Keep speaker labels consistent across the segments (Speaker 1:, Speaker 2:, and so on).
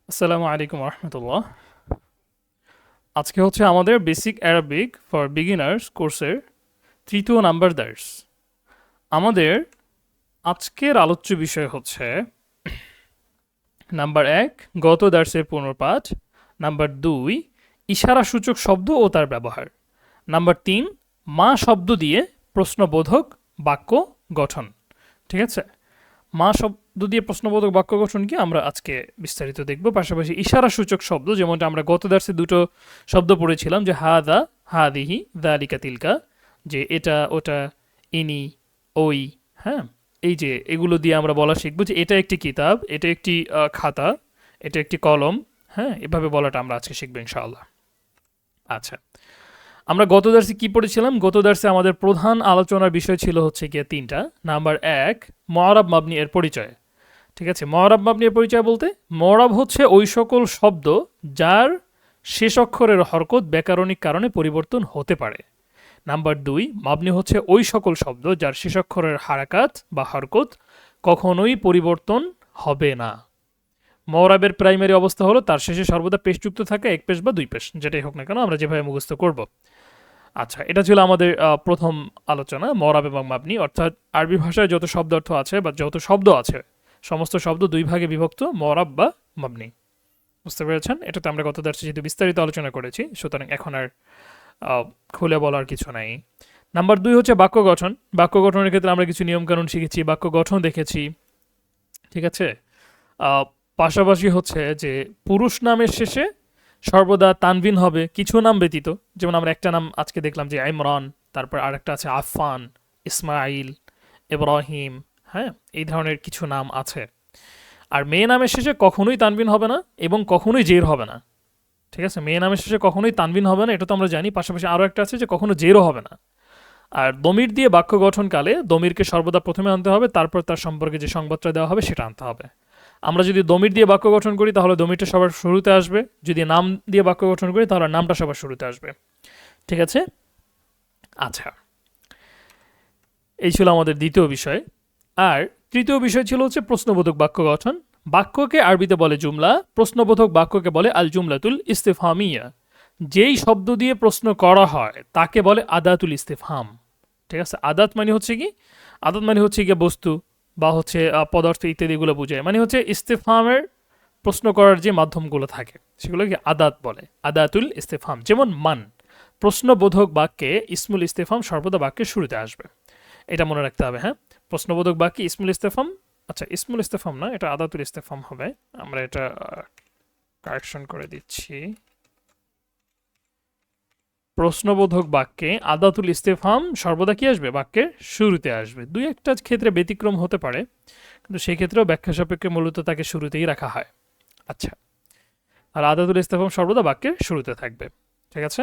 Speaker 1: আসসালামু আলাইকুম রহমতুল্লাহ। আজকে হচ্ছে আমাদের বেসিক অ্যারাবিক ফর বিগিনার্স কোর্সের তৃতীয় নাম্বার দার্স। আমাদের আজকের আলোচ্য বিষয় হচ্ছে নাম্বার ১ গত দার্সের পুনর্পাঠ, নাম্বার ২ ইশারাসূচক শব্দ ও তার ব্যবহার, নাম্বার ৩ মা শব্দ দিয়ে প্রশ্নবোধক বাক্য গঠন। ঠিক আছে, মা শব্দ দিয়ে প্রশ্নবোধক বাক্য গঠন কি আমরা আজকে বিস্তারিত দেখব। পাশাপাশি ইশারাসূচক শব্দ, যেমনটা আমরা গত দার্সে দুটো শব্দ পড়েছিলাম, যে হাদা, হাদিহি, দালিকা, তিলকা, যে এটা ওটা, ইনি, ওই। হ্যাঁ, এই যে এগুলো দিয়ে আমরা বলা শিখবো যে এটা একটি কিতাব, এটা একটি খাতা, এটা একটি কলম। হ্যাঁ, এভাবে বলাটা আমরা আজকে শিখবো ইনশাআল্লাহ। আচ্ছা, আমরা গত দার্সে কি পড়েছিলাম? গত দার্সে আমাদের প্রধান আলোচনার বিষয় ছিল হচ্ছে গিয়ে তিনটা। নাম্বার ১ মুআরাব মাবনি এর পরিচয়। ঠিক আছে, মুআরাব মাবনি এর পরিচয় বলতে মুআরাব হচ্ছে ওই সকল শব্দ যার শেষ অক্ষরের হরকত ব্যাকরণিক কারণে পরিবর্তন হতে পারে। নাম্বার ২ মাবনি হচ্ছে ওই সকল শব্দ যার শেষ অক্ষরের হারাকাত বা হরকত কখনোই পরিবর্তন হবে না। মুআরাবের প্রাইমারি অবস্থা হলো তার শেষে সর্বদা পেশযুক্ত থাকে, এক পেশ বা দুই পেশ, যেটাই হোক না কেন আমরা যেভাবে মুখস্থ করব। আচ্ছা, এটা ছিল আমাদের প্রথম আলোচনা, মুআরাব এবং মাবনি। অর্থাৎ আরবি ভাষায় যত শব্দ অর্থ আছে বা যত শব্দ আছে সমস্ত শব্দ দুই ভাগে বিভক্ত, মুআরাব বা মাবনি। বুঝতে পেরেছেন? এটাতে আমরা গত দার্সে যেহেতু বিস্তারিত আলোচনা করেছি, সুতরাং এখন আর খুলে বলার কিছু নাই। নাম্বার ২ হচ্ছে বাক্য গঠন। বাক্য গঠনের ক্ষেত্রে আমরা কিছু নিয়মকানুন শিখেছি, বাক্য গঠন দেখেছি। ঠিক আছে, পাশাপাশি হচ্ছে যে পুরুষ নামের শেষে সর্বদা তানবিন হবে কিছু নাম ব্যতীত। যেমন আমরা একটা নাম আজকে দেখলাম যে ইমরান, তারপর আরেকটা আছে আফফান, ইসমাইল, ইব্রাহিম। হ্যাঁ, এই ধরনের কিছু নাম আছে। আর মেয়ে নামের শেষে কখনোই তানবিন হবে না এবং কখনোই জের হবে না। ঠিক আছে, মেয়ে নামের শেষে কখনোই তানবিন হবে না, এটা তো আমরা জানি। পাশাপাশি আরও একটা আছে যে কখনো জেরও হবে না। আর দমির দিয়ে বাক্য গঠনকালে দমিরকে সর্বদা প্রথমে আনতে হবে, তারপর তার সম্পর্কে যে সংবাদটা দেওয়া হবে সেটা আনতে হবে। আমরা যদি দমির দিয়ে বাক্য গঠন করি তাহলে দমিরটা সবার শুরুতে আসবে, যদি নাম দিয়ে বাক্য গঠন করি তাহলে নামটা সবার শুরুতে আসবে। ঠিক আছে, আচ্ছা, এই ছিল আমাদের দ্বিতীয় বিষয়। আর তৃতীয় বিষয় ছিল হচ্ছে প্রশ্নবোধক বাক্য গঠন। বাক্যকে আরবিতে বলে জুমলা, প্রশ্নবোধক বাক্যকে বলে আল জুমলাতুল ইস্তেফহামিয়া। যেই শব্দ দিয়ে প্রশ্ন করা হয় তাকে বলে আদাতুল ইস্তেফহাম। ঠিক আছে, আদাত মানে হচ্ছে কি, আদাত মানে হচ্ছে গিয়ে বস্তু বা হচ্ছে পদার্থ ইত্যাদিগুলো বোঝায়। মানে হচ্ছে ইস্তেফহামের প্রশ্ন করার যে মাধ্যমগুলো থাকে সেগুলোকে আদাত বলে, আদাতুল ইস্তেফহাম। যেমন মান, প্রশ্নবোধক বাক্যে ইসমুল ইস্তেফহাম সর্বদা বাক্যের শুরুতে আসবে, এটা মনে রাখতে হবে। হ্যাঁ, প্রশ্নবোধক বাক্যে ইসমুল ইস্তেফহাম, আচ্ছা ইসমুল ইস্তেফহাম না, এটা আদাতুল ইস্তেফহাম হবে। আমরা এটা কারেকশন করে দিচ্ছি। প্রশ্নবোধক বাক্যে আদাতুল ইস্তেফহাম সর্বদা কি আসবে? বাক্যের শুরুতে আসবে। দুই একটা ক্ষেত্রে ব্যতিক্রম হতে পারে, কিন্তু সেই ক্ষেত্রেও ব্যাখ্যা সাপেক্ষে মূলত তাকে শুরুতেই রাখা হয়। আচ্ছা, আর আদাতুল ইস্তেফহাম সর্বদা বাক্যের শুরুতে থাকবে। ঠিক আছে,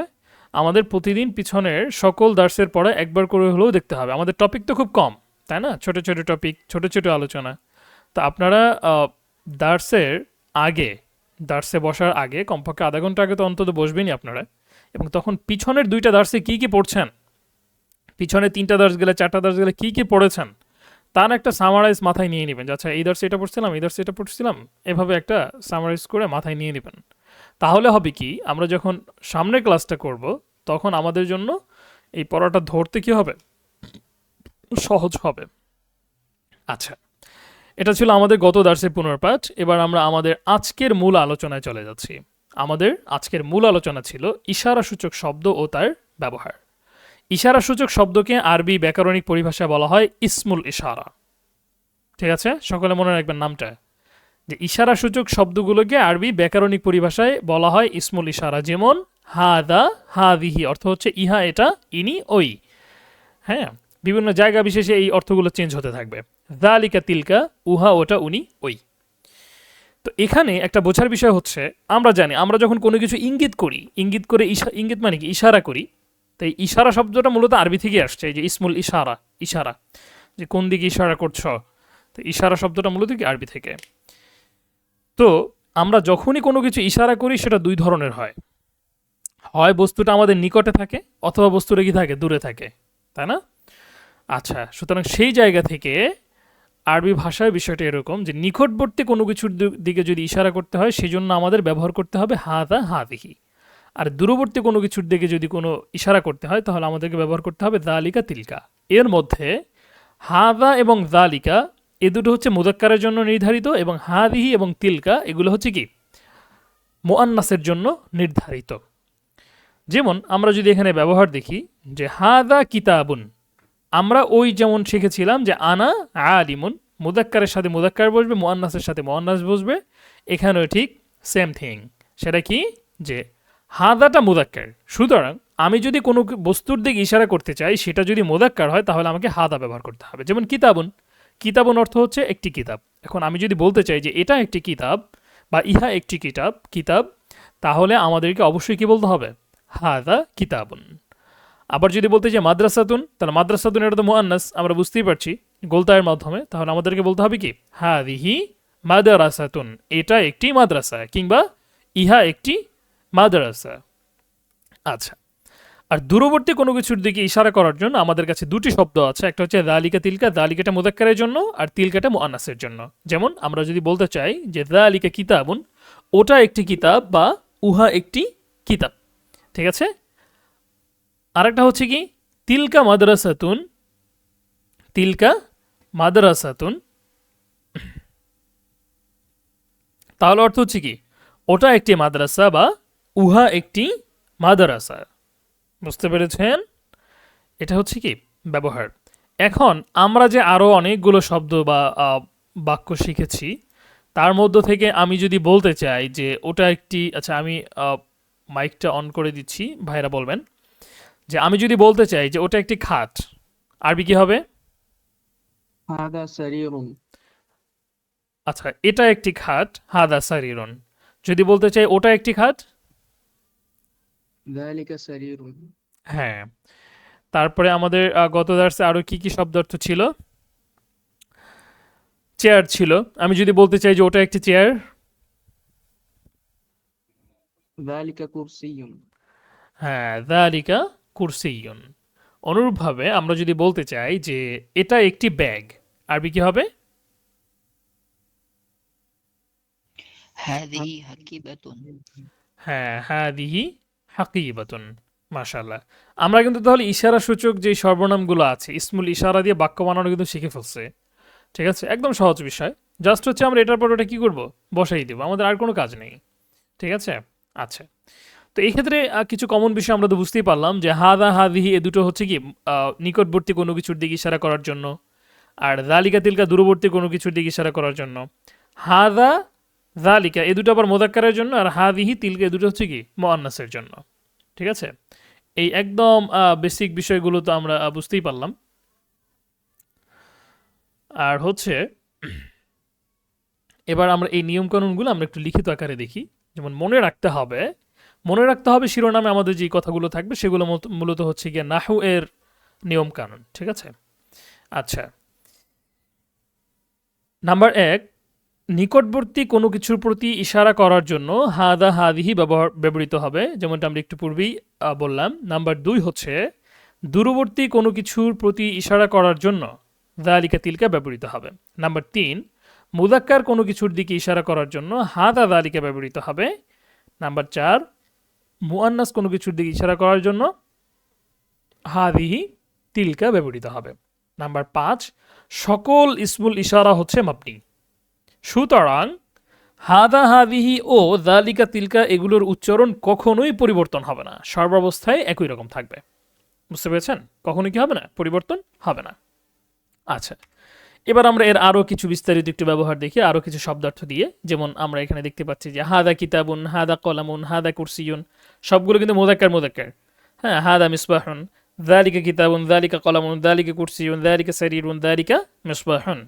Speaker 1: আমাদের প্রতিদিন পিছনের সকল দার্সের পরে একবার করে হলেও দেখতে হবে। আমাদের টপিক তো খুব কম, তাই না? ছোট ছোট টপিক, ছোট ছোট আলোচনা। তো আপনারা দার্সের আগে, দার্সে বসার আগে কমপক্ষে আধা ঘন্টা আগে তো অন্তত বসবেনই আপনারা, এবং তখন পিছনের দুইটা দার্সে কী কী পড়ছেন, পিছনে তিনটা দার্স গেলে চারটা দার্স গেলে কী কী পড়েছেন তার একটা সামারাইজ মাথায় নিয়ে নেবেন। আচ্ছা, এই দার্সে এটা পড়ছিলাম, এই দার্সে এটা পড়ছিলাম, এভাবে একটা সামারাইজ করে মাথায় নিয়ে নেবেন। তাহলে হবে কি, আমরা যখন সামনের ক্লাসটা করব তখন আমাদের জন্য এই পড়াটা ধরতে কি হবে, সহজ হবে। আচ্ছা, এটা ছিল আমাদের গত দার্সের পুনর্পাঠ। এবার আমরা আমাদের আজকের মূল আলোচনায় চলে যাচ্ছি। আমাদের আজকের মূল আলোচনা ছিল ইশারাসূচক শব্দ ও তার ব্যবহার। ইশারাসূচক শব্দকে আরবি ব্যাকরণিক পরিভাষায় বলা হয় ইসমুল ইশারা। ঠিক আছে, সকলে মনে রাখবেন নামটা, যে ইশারাসূচক শব্দগুলোকে আরবি ব্যাকরণিক পরিভাষায় বলা হয় ইসমুল ইশারা। যেমন হাদা, হাদিহি অর্থ হচ্ছে ইহা, এটা, ইনি, ওই। হ্যাঁ, বিভিন্ন জায়গা বিশেষে এই অর্থগুলো চেঞ্জ হতে থাকবে। যালিকা, তিলকা, উহা, ওটা, উনি, ওই। তো এখানে একটা বোঝার বিষয় হচ্ছে, আমরা জানি আমরা যখন কোনো কিছু ইঙ্গিত করি, ইঙ্গিত করে ইঙ্গিত মানে কি, ইশারা করি। তাই ইশারা শব্দটা মূলত আরবি থেকে আসছে, এই যে ইসমুল ইশারা, ইশারা, যে কোন দিকে ইশারা করছো। তো ইশারা শব্দটা মূলত কি আরবি থেকে। তো আমরা যখনই কোনো কিছু ইশারা করি সেটা দুই ধরনের হয়, হয় বস্তুটা আমাদের নিকটে থাকে অথবা বস্তুটা কি থাকে, দূরে থাকে, তাই না? আচ্ছা, সুতরাং সেই জায়গা থেকে আরবি ভাষায় বিষয়টা এরকম যে নিকটবর্তী কোনো কিছুর দিকে যদি ইশারা করতে হয় সেজন্য আমাদের ব্যবহার করতে হবে হাদা হাদিহি। আর দূরবর্তী কোনো কিছুর দিকে যদি কোনো ইশারা করতে হয় তাহলে আমাদেরকে ব্যবহার করতে হবে দালিকা তিলকা। এর মধ্যে হাদা এবং দালিকা এ দুটো হচ্ছে মুদাক্কারের জন্য নির্ধারিত, এবং হাদিহি এবং তিলকা এগুলো হচ্ছে কি মুআন্নাসের জন্য নির্ধারিত। যেমন আমরা যদি এখানে ব্যবহার দেখি যে হাদা কিতাবুন, আমরা ওই যেমন শিখেছিলাম যে আনা আলিমুন, মুদাক্কারের সাথে মুদাক্কার বসবে, মুআন্নাসের সাথে মুআন্নাস বসবে, এখানেও ঠিক সেম থিং। সেটা কি যে হাদাটা মুদাক্কার, সুতরাং আমি যদি কোনো বস্তুর দিকে ইশারা করতে চাই সেটা যদি মুদাক্কার হয় তাহলে আমাকে হাদা ব্যবহার করতে হবে। যেমন কিতাবুন, কিতাবুন অর্থ হচ্ছে একটি কিতাব। এখন আমি যদি বলতে চাই যে এটা একটি কিতাব বা ইহা একটি কিতাব কিতাব, তাহলে আমাদেরকে অবশ্যই কি বলতে হবে, হাদা কিতাবুন। আবার যদি বলতে চাই মাদ্রাসাতুন, তাহলে মাদ্রাসাতুন এটা তো মুআন্নাস, আমরা বুঝতেই পারছি গোলতায়ের মাধ্যমে, তাহলে আমাদেরকে বলতে হবে কি হাদিহি মাদ্রাসাতুন, এটা একটি মাদ্রাসা, কিংবা ইহা একটি মাদ্রাসা। আচ্ছা, আর দূরবর্তী কোনো কিছুর দিকে ইশারা করার জন্য আমাদের কাছে দুটি শব্দ আছে, একটা হচ্ছে দালিকা তিলকা, দালিকাটা মুদাক্কারের জন্য আর তিলকাটা মুআন্নাসের জন্য। যেমন আমরা যদি বলতে চাই যে দালিকা কিতাবুন, ওটা একটি কিতাব বা উহা একটি কিতাব, ঠিক আছে। আরেকটা হচ্ছে কি তিলকা মাদ্রাসাতুন, তিলকা মাদ্রাসাতুন, তাহলে অর্থ হচ্ছে কি ওটা একটি মাদ্রাসা বা উহা একটি মাদ্রাসা। বুঝতে পেরেছেন? এটা হচ্ছে কি ব্যবহার। এখন আমরা যে আরও অনেকগুলো শব্দ বা বাক্য শিখেছি তার মধ্য থেকে আমি যদি বলতে চাই যে ওটা একটি, আচ্ছা আমি মাইকটা অন করে দিচ্ছি, ভাইরা বলবেন যে আমি যদি বলতে চাই যে ওটা একটি খাট, আরবি কি হবে?
Speaker 2: هذا سرير
Speaker 1: আচ্ছা, এটা একটি খাট, হাদা সারিরন। যদি বলতে চাই ওটা একটি খাট,
Speaker 2: ذلك سرير
Speaker 1: হ্যাঁ। তারপরে আমাদের গত দার্সে আরো কি কি শব্দার্থ ছিল? চেয়ার ছিল, আমি যদি বলতে চাই যে ওটা একটি চেয়ার,
Speaker 2: ذلك كرسي
Speaker 1: হ্যাঁ যালিকা কুরসিয়ুন। অনুরূপভাবে আমরা যদি বলতে চাই যে এটা একটি ব্যাগ, আরবি কি হবে?
Speaker 3: هذه حقيبة
Speaker 1: হ্যাঁ হাদিহি হাকিবাতুন। মাশাআল্লাহ, আমরা কিন্তু তাহলে ইশারা সূচক যে সর্বনামগুলো আছে ইসমুল ইশারা দিয়ে বাক্য বানানো কিন্তু শিখে ফেলছে। ঠিক আছে, একদম সহজ বিষয়, জাস্ট হচ্ছে আমরা এটার পর ওটা কি করব, বসাই দেবো, আমাদের আর কোনো কাজ নেই। ঠিক আছে। আচ্ছা, তো এই ক্ষেত্রে কিছু কমন বিষয় আমরা তো বুঝতেই পারলাম যে হাদা হাদিহি এ দুটো হচ্ছে কি নিকটবর্তী কোনো কিছুর দিকে ইশারা করার জন্য, আর যালিকা তিলকা দূরবর্তী কোনো কিছুর দিকে ইশারা করার জন্য। হাদা যালিকা এ দুটো আবার মোদাক্কারের জন্য, আর হাদিহি তিলকা এ দুটো হচ্ছে কি মুআন্নাসের জন্য। ঠিক আছে, এই একদম বেসিক বিষয়গুলো তো আমরা বুঝতেই পারলাম। আর হচ্ছে এবার আমরা এই নিয়মকানুনগুলো আমরা একটু লিখিত আকারে দেখি। যেমন মনে রাখতে হবে, মনে রাখতে হবে শিরোনামে আমাদের যে কথাগুলো থাকবে সেগুলো মূলত হচ্ছে গিয়ে নাহু এর নিয়মকানুন। ঠিক আছে। আচ্ছা, নাম্বার 1, নিকটবর্তী কোনো কিছুর প্রতি ইশারা করার জন্য হাদা হাদিহি ব্যবহৃত হবে, যেমনটা আমরা একটু পূর্বেই বললাম। নাম্বার 2 হচ্ছে দূরবর্তী কোনো কিছুর প্রতি ইশারা করার জন্য যালিকা তিলকা ব্যবহৃত হবে। নাম্বার 3, মুদাক্কার কোনো কিছুর দিকে ইশারা করার জন্য হাদা যালিকা ব্যবহৃত হবে। নাম্বার 4, মুআন্নাস কোনো কিছুর দিকে ইশারা করার জন্য হাদিহি তিলকা ব্যবহৃত হবে। নাম্বার 5, সকল ইসমুল ইশারা হচ্ছে মাবনি, সুতরাং হাদা হাদিহি ও যালিকা তিলকা এগুলোর উচ্চারণ কখনোই পরিবর্তন হবে না, সর্বাবস্থায় একই রকম থাকবে। বুঝতে পেরেছেন? কখনো কি হবে না, পরিবর্তন হবে না। আচ্ছা, এবার আমরা এর আরও কিছু বিস্তারিত একটু ব্যবহার দেখি, আরও কিছু শব্দার্থ দিয়ে। যেমন আমরা এখানে দেখতে পাচ্ছি যে হাদা কিতাবুন, হাদা কলামুন, হাদা কুরসিয়ুন, সবগুলো কিন্তু মুযাক্কার মুযাক্কার। হ্যাঁ, হাদা মিসবাহুন, যালিকা কিতাবুন, যালিকা কলামুন, যালিকা কুরসিয়ুন, যালিকা সারিরুন, যালিকা মিসবাহুন।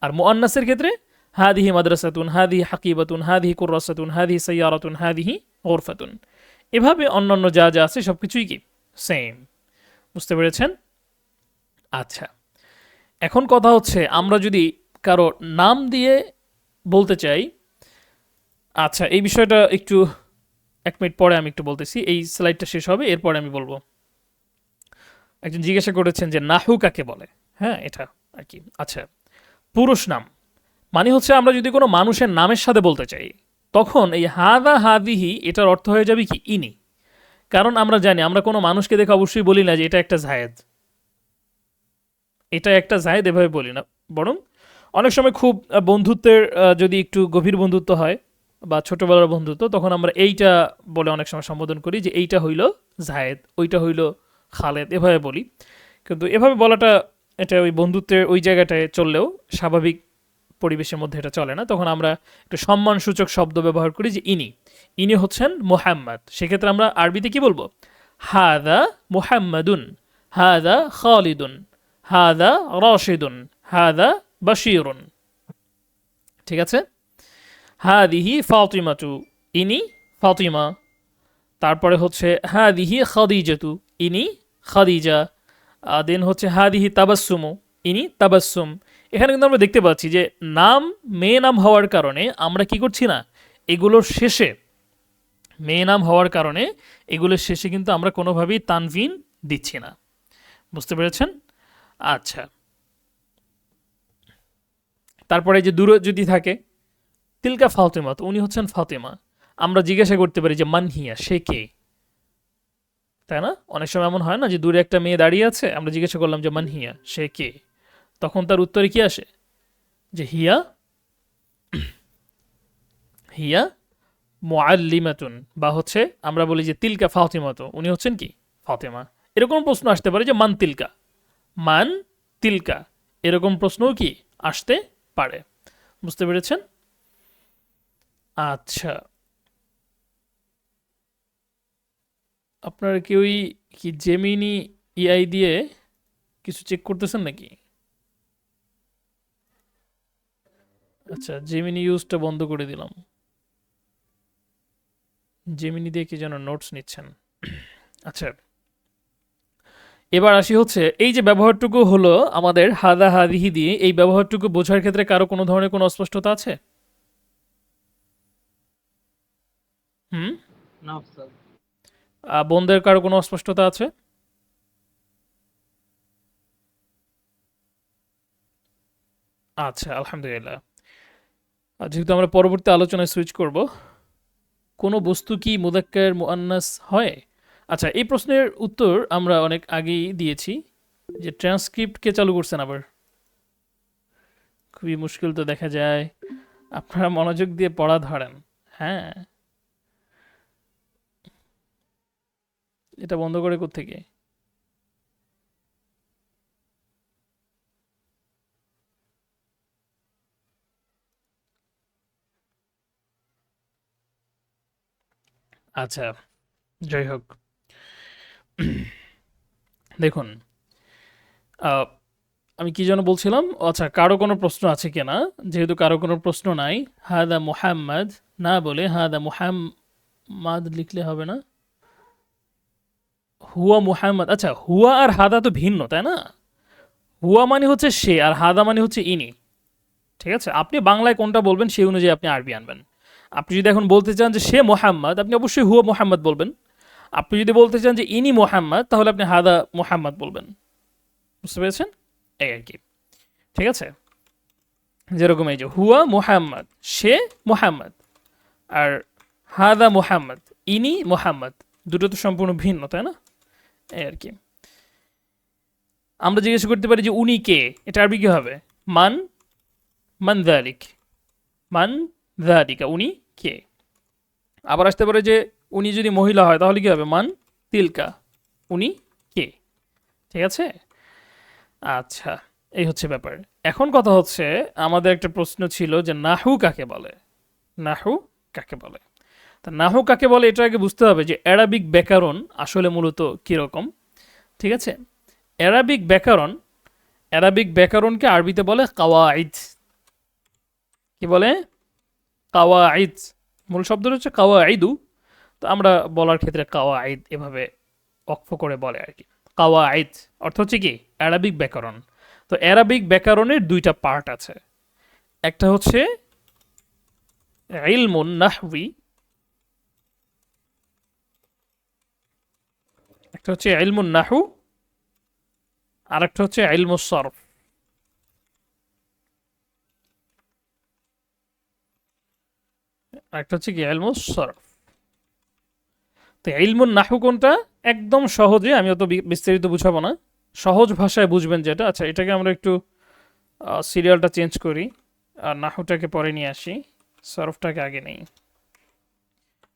Speaker 1: আর মুআন্নাসের ক্ষেত্রে হাদিহি মাদ্রাসাতুন, হাদিহি হাকিবাতুন, হাদিহি কুররাসাতুন, হাদিহি সাইয়ারাতুন, হাদিহি গুরফাতুন। এভাবে অন্যান্য যা যা আছে সবকিছুই কি সেম। বুঝতে পেরেছেন? আচ্ছা, এখন কথা হচ্ছে আমরা যদি কারো নাম দিয়ে বলতে চাই, আচ্ছা এই বিষয়টা একটু 1 মিনিট পরে আমি একটু বলতেছি, এই স্লাইডটা শেষ হবে এরপরে আমি বলবো। একজন জিজ্ঞাসা করেছেন যে নাহু কাকে বলে, হ্যাঁ এটা আর কি। আচ্ছা, পুরুষ নাম, মানে হচ্ছে আমরা যদি কোনো মানুষের নামের সাথে বলতে চাই, তখন এই হাদা হাদিহি এটার অর্থ হয়ে যাবে কি ইনি। কারণ আমরা জানি আমরা কোনো মানুষকে দেখে অবশ্যই বলি না যে এটা একটা জায়েদ, এটা একটা জায়েদ এভাবে বলি না। বরং অনেক সময় খুব বন্ধুত্বের যদি একটু গভীর বন্ধুত্ব হয় বা ছোটবেলার বন্ধুত্ব, তখন আমরা এইটা বলে অনেক সময় সম্বোধন করি যে এইটা হইল জায়েদ, ওইটা হইল খালেদ, এভাবে বলি। কিন্তু এভাবে বলাটা এটা ওই বন্ধুত্বের ওই জায়গাটায় চললেও স্বাভাবিক পরিবেশের মধ্যে এটা চলে না। তখন আমরা একটা সম্মানসূচক শব্দ ব্যবহার করি যে ইনি, ইনি হচ্ছেন মোহাম্মদ। সেক্ষেত্রে আমরা আরবিতে কি বলবো? হাদা মুহাম্মাদুন, হাদা খালিদুন, হাদা রশিদুন, হাদা বাশিরুন। ঠিক আছে? হাদিহি ফাতিমাতু, ইনি ফাতিমা। তারপরে হচ্ছে হাদিহি খাদিজাতু, ইনি খাদিজা। দেন হচ্ছে হাদিহি তাবাসসুমু, ইনি তাবাসসুম। এখানে কিন্তু আমরা দেখতে পাচ্ছি যে নাম মেয়ে নাম হওয়ার কারণে আমরা কি করছি না, এগুলোর শেষে, মেয়ে নাম হওয়ার কারণে এগুলোর শেষে কিন্তু আমরা কোনোভাবেই তানভিন দিচ্ছি না। বুঝতে পেরেছেন? আচ্ছা, তারপরে যে দূরে যদি থাকে, তিলকা ফাতিমা, তো উনি হচ্ছেন ফাতিমা। আমরা জিজ্ঞাসা করতে পারি যে মানহিয়া, সে কে, তাই না? অনেক সময় এমন হয় না যে দূরে একটা মেয়ে দাঁড়িয়ে আছে, আমরা জিজ্ঞাসা করলাম যে মানহিয়া, সে কে, তখন তার উত্তরে কি আসে? যে হিয়া, হিয়া মুআল্লিমাতুন, বা হচ্ছে আমরা বলি যে তিলকা ফাতিমাতু, উনি হচ্ছেন কি ফাতিমা। এরকম প্রশ্ন আসতে পারে যে মান তিলকা, মান তিলকা, এরকম প্রশ্নও কি আসতে পারে। বুঝতে পেরেছেন? আচ্ছা, আপনারা কেউই কি জেমিনি ইআই দিয়ে কিছু চেক করতেছেন নাকি? আচ্ছা, জেমিনি ইউজটা বন্ধ করে দিলাম। জেমিনি দিয়ে কি যেন নোটস নিচ্ছেন। আচ্ছা, এবার আসি হচ্ছে এই যে ব্যবহারটুকু হলো আমাদের হাদা হাদিহি দিয়ে, এই ব্যবহারটুকু বোঝার ক্ষেত্রে কারো কোনো ধরনের কোনো অস্পষ্টতা আছে? হুম?
Speaker 2: না উস্তাদ।
Speaker 1: বোনদের কারো কোনো অস্পষ্টতা আছে? আচ্ছা, আলহামদুলিল্লাহ। যেহেতু আমরা পরবর্তী আলোচনায় সুইচ করব, কোনো বস্তু কি মুদাক্কার মুআন্নাস হয়? আচ্ছা, এই প্রশ্নের উত্তর আমরা অনেক আগেই দিয়েছি। যে ট্রান্সক্রিপ্ট কে চালু করছেন আবার? খুবই মুশকিল তো দেখা যায়। আপনারা মনোযোগ দিয়ে পড়া ধরেন। হ্যাঁ, এটা বন্ধ করে কোত্থেকে? আচ্ছা, যাই হোক, দেখুন, আহ, আমি কি যেন বলছিলাম? আচ্ছা, কারো কোনো প্রশ্ন আছে কিনা? যেহেতু কারো কোনো প্রশ্ন নাই, হাদা মুহাম্মদ না বলে হাদা মুহাম্মাদ লিখলে হবে না? হুয়া মুহাম্মদ। আচ্ছা, হুয়া আর হাদা তো ভিন্ন, তাই না? হুয়া মানে হচ্ছে সে, আর হাদা মানে হচ্ছে ইনি। ঠিক আছে, আপনি বাংলায় কোনটা বলবেন সেই অনুযায়ী আপনি আরবি আনবেন। আপনি যদি এখন বলতে চান যে সে মোহাম্মদ, আপনি অবশ্যই হুয়া মোহাম্মদ বলবেন। আপনি যদি বলতে চান যে ইনি মোহাম্মদ, তাহলে আপনি হাদা মোহাম্মদ বলবেন। বুঝতে পেরেছেন? এই আর কি। ঠিক আছে, যেরকম এই যে হুয়া মোহাম্মদ, সে মোহাম্মদ, আর হাদা মোহাম্মদ, ইনি মোহাম্মদ, দুটো তো সম্পূর্ণ ভিন্ন, তাই না? এই আর কি। আমরা জিজ্ঞাসা করতে পারি যে উনি কে, এটা আরবি কি হবে? মান, মান যালিক, মান যালিকা, উনি কে। আবার আসতে পারে যে উনি যদি মহিলা হয় তাহলে কি হবে? মান তিলকা, উনি কে। ঠিক আছে? আচ্ছা, এই হচ্ছে ব্যাপার। এখন কথা হচ্ছে, আমাদের একটা প্রশ্ন ছিল যে নাহু কাকে বলে, নাহু কাকে বলে। তা নাহু কাকে বলে এটা আগে বুঝতে হবে যে অ্যারাবিক ব্যাকরণ আসলে মূলত কিরকম। ঠিক আছে? অ্যারাবিক ব্যাকরণ, অ্যারাবিক ব্যাকরণকে আরবিতে বলে কাওয়াইদ। কি বলে? কাওয়াইদ। মূল শব্দটা হচ্ছে কাওয়াইদু, তো আমরা বলার ক্ষেত্রে কাওয়াইদ এভাবে অক্ষ করে বলে আর কি। কাওয়াইদ অর্থ হচ্ছে কি? অ্যারাবিক ব্যাকরণ। তো অ্যারাবিক ব্যাকরণের দুইটা পার্ট আছে, একটা হচ্ছে ইলমুন নাহউই, একটা হচ্ছে ইলমুন নাহু, আর একটা হচ্ছে ইলমুস সরফ। একটা হচ্ছে কি ইলমুস সরফ। তো ইলমুন নাহু কোনটা? একদম সহজে, আমি অত বিস্তারিত বুঝাবো না, সহজ ভাষায় বুঝবেন যেটা। আচ্ছা, এটাকে আমরা একটু সিরিয়ালটা চেঞ্জ করি, আর নাহুটাকে পরে নিয়ে আসি, সরফটাকে আগে নেই।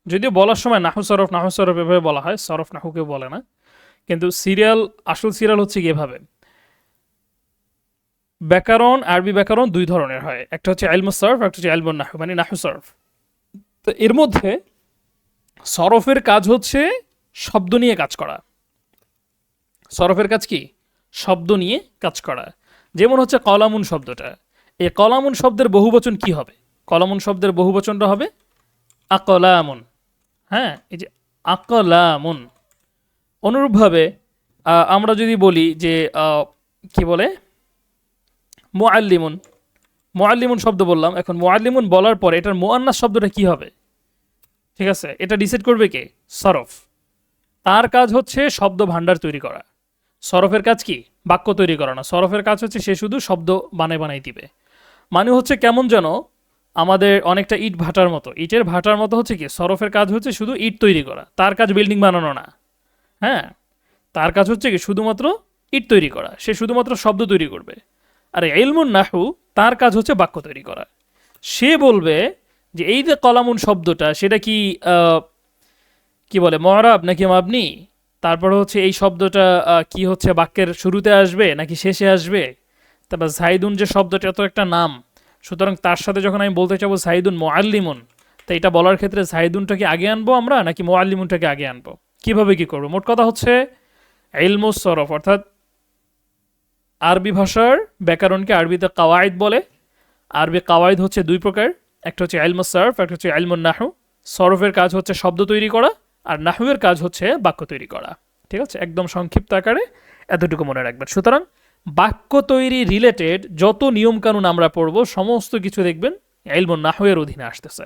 Speaker 1: যদিও বলার সময় নাহু সরফ এভাবে বলা হয়, সরফ নাহু কেউ বলে না, কিন্তু সিরিয়াল, আসল সিরিয়াল হচ্ছে কি এভাবে। ব্যাকরণ, আরবি ব্যাকরণ দুই ধরনের হয়, একটা হচ্ছে ইলমুস সরফ, একটা হচ্ছে ইলমুন নাহু, মানে নাহু সরফ। তো এর মধ্যে সরফের কাজ হচ্ছে শব্দ নিয়ে কাজ করা। সরফের কাজ কি? শব্দ নিয়ে কাজ করা। যেমন হচ্ছে কলামুন শব্দটা, এই কলামুন শব্দের বহুবচন কি হবে? কলামুন শব্দের বহুবচনটা হবে আকলামুন। হ্যাঁ, এই যে আকলামুন। অনুরূপভাবে আমরা যদি বলি যে কি বলে মুআল্লিমুন, মুআল্লিমুন শব্দ বললাম, এখন মুআল্লিমুন বলার পরে এটার মুআন্নাস শব্দটা কি হবে? ঠিক আছে, এটা ডিসাইড করবে কে? সরফ। তার কাজ হচ্ছে শব্দ ভাণ্ডার তৈরি করা। সরফের কাজ কি? বাক্য তৈরি করা না, সরফের কাজ হচ্ছে সে শুধু শব্দ বানাই দিবে। মানে হচ্ছে কেমন যেন আমাদের অনেকটা ইট ভাটার মতো, ইটের ভাটার মতো হচ্ছে কি, সরফের কাজ হচ্ছে শুধু ইট তৈরি করা, তার কাজ বিল্ডিং বানানো না। হ্যাঁ, তার কাজ হচ্ছে কি শুধুমাত্র ইট তৈরি করা, সে শুধুমাত্র শব্দ তৈরি করবে। আর ইলমুন নাহু, তার কাজ হচ্ছে বাক্য তৈরি করা। সে বলবে যে এই যে কলামুন শব্দটা, সেটা কি কি বলে, মরাব নাকি মাবনি? তারপর হচ্ছে এই শব্দটা কি হচ্ছে, বাক্যের শুরুতে আসবে নাকি শেষে আসবে? তারপর জাইদুন যে শব্দটা, এত একটা নাম, সুতরাং তার সাথে যখন আমি বলতে চাবো জাইদুন মুআল্লিমুন, তো এটা বলার ক্ষেত্রে জাইদুনটাকে আগে আনবো আমরা নাকি মুআল্লিমুনটাকে আগে আনবো? কিভাবে কি করবো? মোট কথা হচ্ছে ইলমুস সরফ, অর্থাৎ আরবি ভাষার ব্যাকরণকে আরবিতে কাওয়াইদ বলে। আরবি কাওয়াইদ হচ্ছে দুই প্রকার, একটা হচ্ছে ইলমুস সরফ, একটা হচ্ছে ইলমুন নাহু। সরফের কাজ হচ্ছে শব্দ তৈরি করা, আর নাহুয়ের কাজ হচ্ছে বাক্য তৈরি করা। ঠিক আছে, একদম সংক্ষিপ্ত আকারে এতটুকু মনে রাখবেন। সুতরাং বাক্য তৈরি রিলেটেড যত নিয়মকানুন আমরা পড়ব, সমস্ত কিছু দেখবেন ইলমুন নাহুয়ের অধীনে আসতেছে।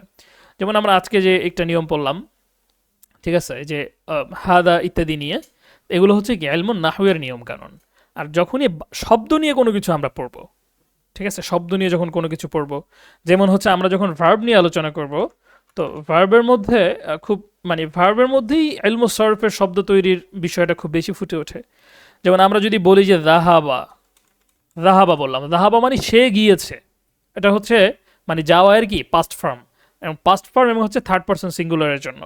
Speaker 1: যেমন আমরা আজকে যে একটা নিয়ম পড়লাম, ঠিক আছে, যে হাদা ইত্যাদি নিয়ে, এগুলো হচ্ছে কি ইলমুন নাহুয়ের নিয়মকানুন। আর যখনই শব্দ নিয়ে কোনো কিছু আমরা পড়বো, ঠিক আছে, শব্দ নিয়ে যখন কোনো কিছু পড়বো, যেমন হচ্ছে আমরা যখন ভার্ব নিয়ে আলোচনা করব, তো ভার্বের মধ্যে খুব মানে ভার্বের মধ্যেই ইলমুস সরফের শব্দ তৈরির বিষয়টা খুব বেশি ফুটে ওঠে। যেমন আমরা যদি বলি যে যাহাবা, যাহাবা বললাম, যাহাবা মানে সে গিয়েছে, এটা হচ্ছে মানে যাওয়ার কি পাস্ট ফর্ম, এবং পাস্ট ফর্ম এবং হচ্ছে থার্ড পারসন সিঙ্গুলারের জন্য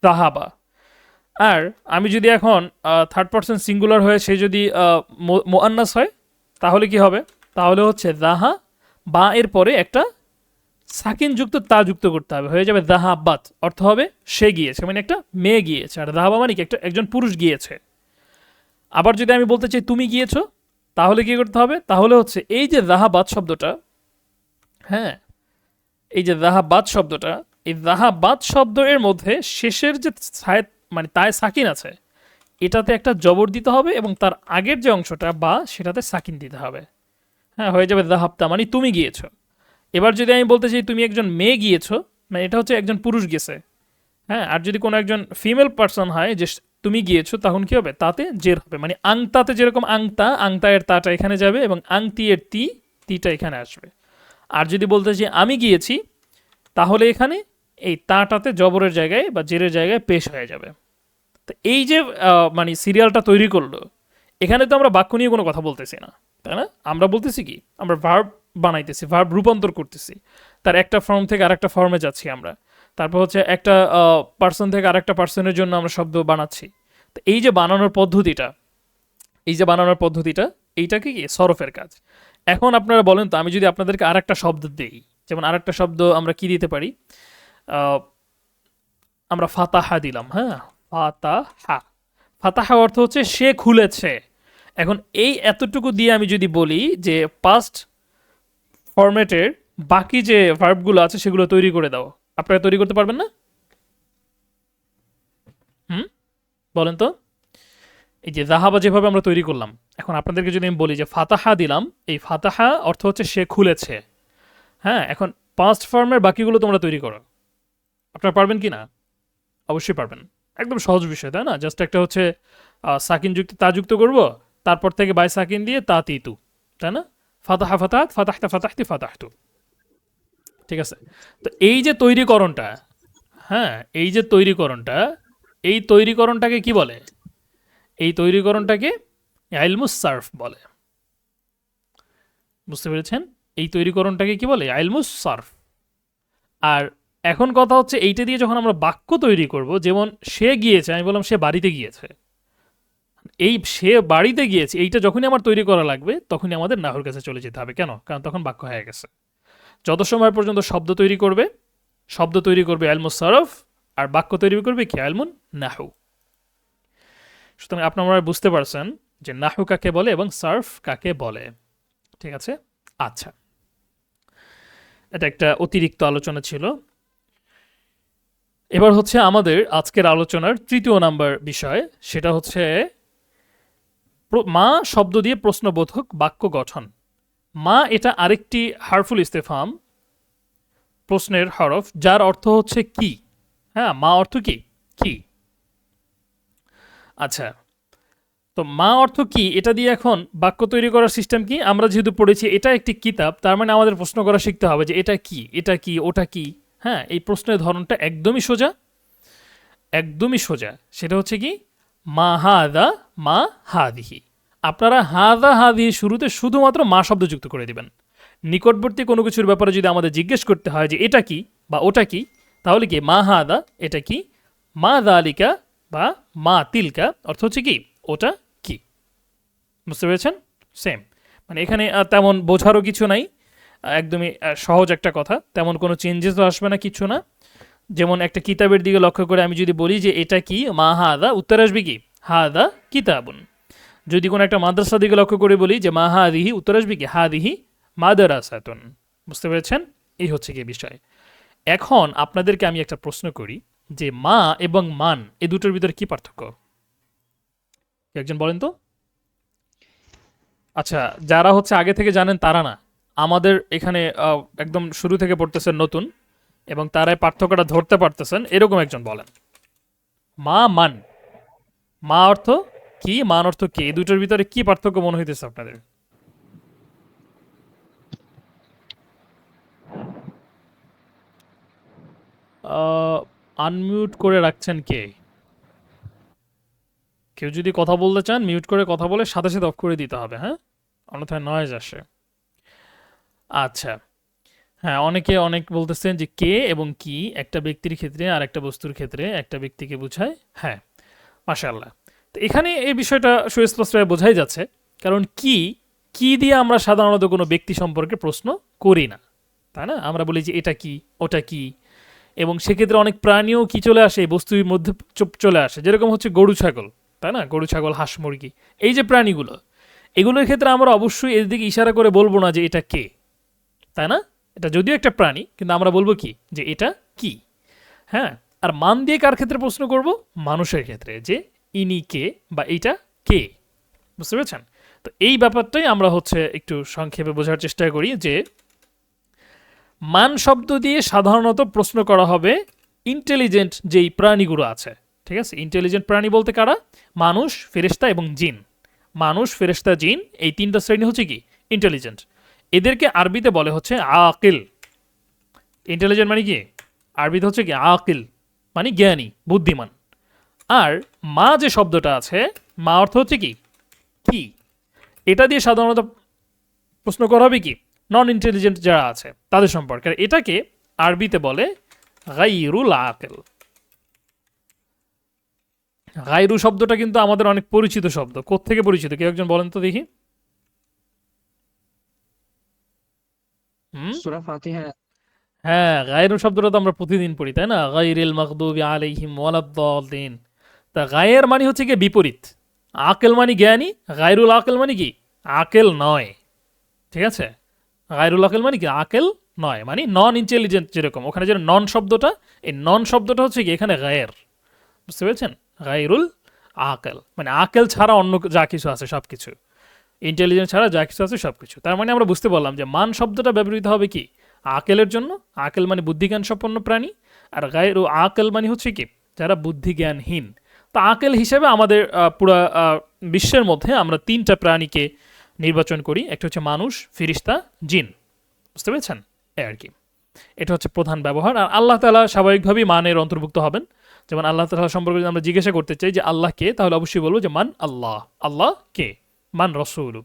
Speaker 1: যাহাবা। আর আমি যদি এখন থার্ড পারসন সিঙ্গুলার হয়ে সে যদি মুআন্নাস হয়, তাহলে কি হবে? তাহলে হচ্ছে যাহা বা এর পরে একটা সাকিন যুক্ত তা যুক্ত করতে হবে, হয়ে যাবে যাহাবাত, অর্থ হবে সে গিয়েছে, মানে একটা মেয়ে গিয়েছে। আর যাহাবা মানে কি একজন পুরুষ গিয়েছে। আবার যদি আমি বলতে চাই তুমি গিয়েছো, তাহলে কি করতে হবে? তাহলে হচ্ছে এই যে যাহাবাত শব্দটা, হ্যাঁ, এই যে যাহাবাত শব্দটা, এই যাহাবাত শব্দ এর মধ্যে শেষের যে মানে তায় সাকিন আছে, এটাতে একটা জবর দিতে হবে, এবং তার আগের যে অংশটা বা, সেটাতে সাকিন দিতে হবে। হ্যাঁ, হয়ে যাবে যাহাবতা মানে তুমি গিয়েছো। এবার যদি আমি বলতে চাই তুমি একজন মেয়ে গিয়েছো, মানে এটা হচ্ছে একজন পুরুষ গেছে। হ্যাঁ, আর যদি কোনো একজন ফিমেল পার্সন হয় যে তুমি গিয়েছো, তখন কি হবে? তাতে জের হবে, মানে আংতাতে যেরকম আংতা, আংতা এর তাটা এখানে যাবে, এবং আংতি এর তিটা এখানে আসবে। আর যদি বলতে চাই আমি গিয়েছি, তাহলে এখানে এই তাটাতে জবরের জায়গায় বা জেরের জায়গায় পেশ হয়ে যাবে। তো এই যে মানে সিরিয়ালটা তৈরি করলো, এখানে তো আমরা বাক্য নিয়ে কোনো কথা বলতেছি না, তাই না? আমরা বলতেছি কি, আমরা ভার্ব বানাইতেছি, ভার্ব রূপান্তর করতেছি, তার একটা ফর্ম থেকে আরেকটা ফর্মে যাচ্ছি আমরা। তারপর হচ্ছে একটা পার্সন থেকে আরেকটা পার্সনের জন্য আমরা শব্দ বানাচ্ছি। তো এই যে বানানোর পদ্ধতিটা, এইটাকে কি সরফের কাজ। এখন আপনারা বলেন তো, আমি যদি আপনাদেরকে আরেকটা শব্দ দেই, যেমন আরেকটা শব্দ আমরা কি দিতে পারি, আমরা ফাতাহা দিলাম। হ্যাঁ, ফাতাহা, ফাতাহা অর্থ হচ্ছে সে খুলেছে। এখন এই এতটুকু দিয়ে আমি যদি বলি যে পাস্ট ফরম্যাটের বাকি যে ভার্বগুলো আছে সেগুলো তৈরি করে দাও, আপনারা তৈরি করতে পারবেন না? বলেন তো। এই যে জাহাবা যেভাবে আমরা তৈরি করলাম, এখন আপনাদেরকে যদি আমি বলি যে ফাতাহা দিলাম, এই ফাতাহা অর্থ হচ্ছে সে খুলেছে। হ্যাঁ, এখন পাস্ট ফর্মের বাকিগুলো তোমরা তৈরি করো, আপনারা পারবেন কি না? অবশ্যই পারবেন, একদম সহজ বিষয়, তাই না? জাস্ট একটা হচ্ছে সাকিন যুক্ত তা যুক্ত করব, তারপর থেকে বাই সাকিন দিয়ে তা তিতু, তাই না? ফাতাহা ফাতাহাত, ফাতাহতা ফাতাহতি ফাতাহতু। ঠিক আছে, তো এই যে তৈরিকরণটা, হ্যাঁ, এই যে তৈরিকরণটা, এই তৈরিকরণটাকে কি বলে? এই তৈরিকরণটাকে ইলমুস সারফ বলে। বুঝতে পেরেছেন? এই তৈরিকরণটাকে কি বলে? ইলমুস সারফ। আর এখন কথা হচ্ছে এইটা দিয়ে যখন আমরা বাক্য তৈরি করব, যেমন সে গিয়েছে, আমি বললাম সে বাড়িতে গিয়েছে, এই সে বাড়িতে গিয়েছে এইটা যখনই আমার তৈরি করা লাগবে তখনই আমাদের নাহুর কাছে চলে যেতে হবে। কেন? কারণ তখন বাক্য হয়ে গেছে। যত সময় পর্যন্ত শব্দ তৈরি করবে, শব্দ তৈরি করবে ইলমুস সারফ, আর বাক্য তৈরি করবে কি? ইলমুন নাহু। সুতরাং আপনারা বুঝতে পারছেন যে নাহু কাকে বলে এবং সার্ফ কাকে বলে। ঠিক আছে? আচ্ছা, এটা একটা অতিরিক্ত আলোচনা ছিল। এবার হচ্ছে আমাদের আজকের আলোচনার তৃতীয় নাম্বার বিষয়, সেটা হচ্ছে মা শব্দ দিয়ে প্রশ্নবোধক বাক্য গঠন। মা এটা আরেকটি হারফুল ইস্তেফাম, প্রশ্নের হরফ, যার অর্থ হচ্ছে কি। হ্যাঁ, মা অর্থ কি? কি। আচ্ছা, তো মা অর্থ কি এটা দিয়ে এখন বাক্য তৈরি করার সিস্টেম কি? আমরা যেহেতু পড়েছি এটা একটি কিতাব, তার মানে আমাদের প্রশ্ন করা শিখতে হবে যে এটা কি, এটা কি, ওটা কি। হ্যাঁ, এই প্রশ্নের ধরনটা একদমই সোজা, একদমই সোজা। সেটা হচ্ছে কি? মা হাদা, মা হাদিহি। আপনারা হাদা হাদিহি শুরুতে শুধুমাত্র মা শব্দ যুক্ত করে দিবেন। নিকটবর্তী কোনো কিছুর ব্যাপারে যদি আমাদের জিজ্ঞেস করতে হয় যে এটা কি বা ওটা কি, তাহলে কি মা হাদা এটা কি, মা দালিকা বা মা তিলকা অর্থ হচ্ছে কি ওটা কি। বুঝতে পেরেছেন? সেম, মানে এখানে তেমন বোঝারও কিছু নাই, একদমই সহজ একটা কথা, তেমন কোনো চেঞ্জেসও আসবে না, কিছু না। যেমন একটা কিতাবের দিকে লক্ষ্য করে আমি যদি বলি যে এটা কি, মা হাদা, উত্তর আসবে কি হাদা কিতাবুন। যদি কোনো একটা মাদ্রাসার দিকে লক্ষ্য করে বলি যে মা হাদিহি, উত্তর আসবে কি হাদিহি মাদ্রাসাতুন। বুঝতে পেরেছেন? এই হচ্ছে কি বিষয়। এখন আপনাদেরকে আমি একটা প্রশ্ন করি যে মা এবং মান এই দুটোর ভিতরে কি পার্থক্য? কেউ একজন বলেন তো। আচ্ছা, যারা হচ্ছে আগে থেকে জানেন তারা না, আমাদের এখানে একদম শুরু থেকে পড়তেছেন নতুন এবং তারাই পার্থক্যটা ধরতে পারতেছেন, এরকম একজন বলেন। মা মান, মা অর্থ কি, মান অর্থ কি, এই দুটোর ভিতরে কি পার্থক্য মনে হইতেছে আপনাদের? আনমিউট করে রাখছেন কে? কেউ যদি কথা বলতে চান মিউট করে কথা বলে সাথে সাথে অফ করে দিতে হবে, হ্যাঁ, অন্যথায় নয়েজ আসে। আচ্ছা, হ্যাঁ, অনেকে অনেক বলতেছেন যে কে এবং কি একটা ব্যক্তির ক্ষেত্রে আর একটা বস্তুর ক্ষেত্রে একটা ব্যক্তিকে বোঝায়। হ্যাঁ, মাশাআল্লাহ। তো এখানে এই বিষয়টা সুস্পষ্টভাবে বোঝাই যাচ্ছে, কারণ কি, কি দিয়ে আমরা সাধারণত কোনো ব্যক্তি সম্পর্কে প্রশ্ন করি না, তাই না? আমরা বলি যে এটা কি, ওটা কি, এবং সেক্ষেত্রে অনেক প্রাণীও কি চলে আসে এই বস্তুর মধ্যে চলে আসে, যেরকম হচ্ছে গরু ছাগল, তাই না? গরু ছাগল, হাঁস মুরগি, এই যে প্রাণীগুলো, এগুলোর ক্ষেত্রে আমরা অবশ্যই এর দিকে ইশারা করে বলবো না যে এটা কে, তাই না? এটা যদিও একটা প্রাণী, কিন্তু আমরা বলবো কি যে এটা কি। হ্যাঁ, আর মান দিয়ে কার ক্ষেত্রে প্রশ্ন করব? মানুষের ক্ষেত্রে, যে ইনি কে বা এইটা কে। বুঝতে পেরেছেন? তো এই ব্যাপারটাই আমরা হচ্ছে একটু সংক্ষেপে বোঝার চেষ্টা করি যে মান শব্দ দিয়ে সাধারণত প্রশ্ন করা হবে ইন্টেলিজেন্ট যেই প্রাণীগুলো আছে। ঠিক আছে? ইন্টেলিজেন্ট প্রাণী বলতে কারা? মানুষ, ফেরেশতা এবং জিন। মানুষ, ফেরেশতা, জিন, এই তিনটা শ্রেণী হচ্ছে কি ইন্টেলিজেন্ট। এদেরকে আরবিতে বলে হচ্ছে আকিল। ইন্টেলিজেন্ট মানে কি? আরবিতে হচ্ছে কি আকিল, মানে জ্ঞানী, বুদ্ধিমান। আর মা যে শব্দটা আছে, মা অর্থ হচ্ছে কি কি। এটা দিয়ে সাধারণত প্রশ্ন করা হবে কি নন ইন্টেলিজেন্ট যারা আছে তাদের সম্পর্কে। আর এটাকে আরবিতে বলে গাইরুল আকেল। গাইরু শব্দটা কিন্তু আমাদের অনেক পরিচিত শব্দ। কোত্থেকে পরিচিত কেউ একজন বলেন তো দেখি। হুম,
Speaker 2: সূরা ফাতিহা।
Speaker 1: হ্যাঁ, গায়রু শব্দটা তো আমরা প্রতিদিন পড়ি, তাই না? গায়রিল মাগদুবি আলাইহিম ওয়ালাদ্দাল্লিন। তা গায়ের মানে হচ্ছে কি বিপরীত, আকেল মানে জ্ঞানী, গায়রুল আকেল মানে কি আকেল নয়। ঠিক আছে? গায়রুল আকেল মানে কি আকেল নয়, মানে নন ইন্টেলিজেন্ট। যেরকম ওখানে যে নন শব্দটা, এই নন শব্দটা হচ্ছে কি এখানে গায়ের। বুঝতে পেরেছেন? গায়রুল আকেল মানে আকেল ছাড়া অন্য যা কিছু আছে সব কিছু, ইন্টেলিজেন্স ছাড়া যা কিছু আছে সব কিছু। তার মানে আমরা বুঝতে পারলাম যে মান শব্দটা ব্যবহৃত হবে কি আকেলের জন্য। আকেল মানে বুদ্ধিজ্ঞান সম্পন্ন প্রাণী, আর গায়ের আকেল মানে হচ্ছে কি যারা বুদ্ধিজ্ঞানহীন। তো আকেল হিসেবে আমাদের পুরা বিশ্বের মধ্যে আমরা তিনটা প্রাণীকে নির্বাচন করি, একটা হচ্ছে মানুষ, ফিরিস্তা, জিন। বুঝতে পেরেছেন? এই আর কি। এটা হচ্ছে প্রধান ব্যবহার। আর আল্লাহ তাআলা স্বাভাবিকভাবেই মানের অন্তর্ভুক্ত হবেন। যেমন আল্লাহ তাআলা সম্পর্কে যদি আমরা জিজ্ঞাসা করতে চাই যে আল্লাহ কে, তাহলে অবশ্যই বলবো যে মান আল্লাহ, আল্লাহ কে, মান রসুল।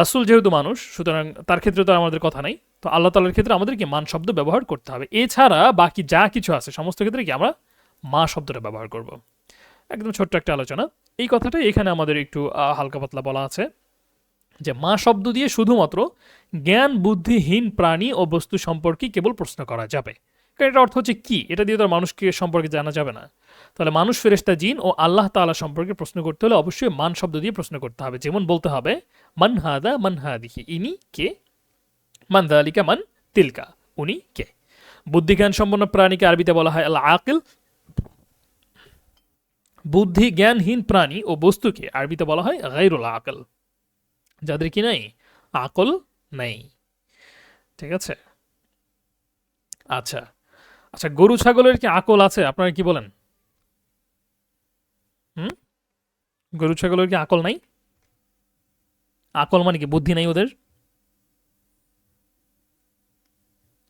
Speaker 1: রাসূল যেহেতু মানুষ, সুতরাং তার ক্ষেত্রে তো আর আমাদের কথা নাই। তো আল্লাহ তাআলার ক্ষেত্রে আমাদেরকে মান শব্দ ব্যবহার করতে হবে। এছাড়া বাকি যা কিছু আছে সমস্ত ক্ষেত্রে কি আমরা মা শব্দটা ব্যবহার করব। একদম ছোট্ট একটা আলোচনা। এই কথাটাই এখানে আমাদের একটু হালকা পাতলা বলা আছে যে মা শব্দ দিয়ে শুধুমাত্র জ্ঞান বুদ্ধিহীন প্রাণী ও বস্তু সম্পর্কে কেবল প্রশ্ন করা যাবে। কারণ এটা অর্থ হচ্ছে কি, এটা দিয়ে তো আর মানুষকে সম্পর্কে জানা যাবে না। তাহলে মানুষ, ফেরেশতা, জিন ও আল্লাহ তাআলা সম্পর্কে প্রশ্ন করতে হলে অবশ্যই মান শব্দ দিয়ে প্রশ্ন করতে হবে। যেমন বলতে হবে মান হাদা মান হাদিহি, ইনি কে, মান যালিকা মান তিলকা, উনি কে। বুদ্ধিজ্ঞান সম্পন্ন প্রাণীকে আরবিতে বলা হয় আল আকিল। বুদ্ধি জ্ঞানহীন প্রাণী ও বস্তুকে আরবিতে বলা হয় গায়রুল আকিল, যাদের কি নাই, আকল নেই। ঠিক আছে। আচ্ছা আচ্ছা, গরু ছাগলের কি আকল আছে, আপনারা কি বলেন? হুম, গরু ছাগলের কি আকল নাই? আকল মানে কি, বুদ্ধি নাই ওদের?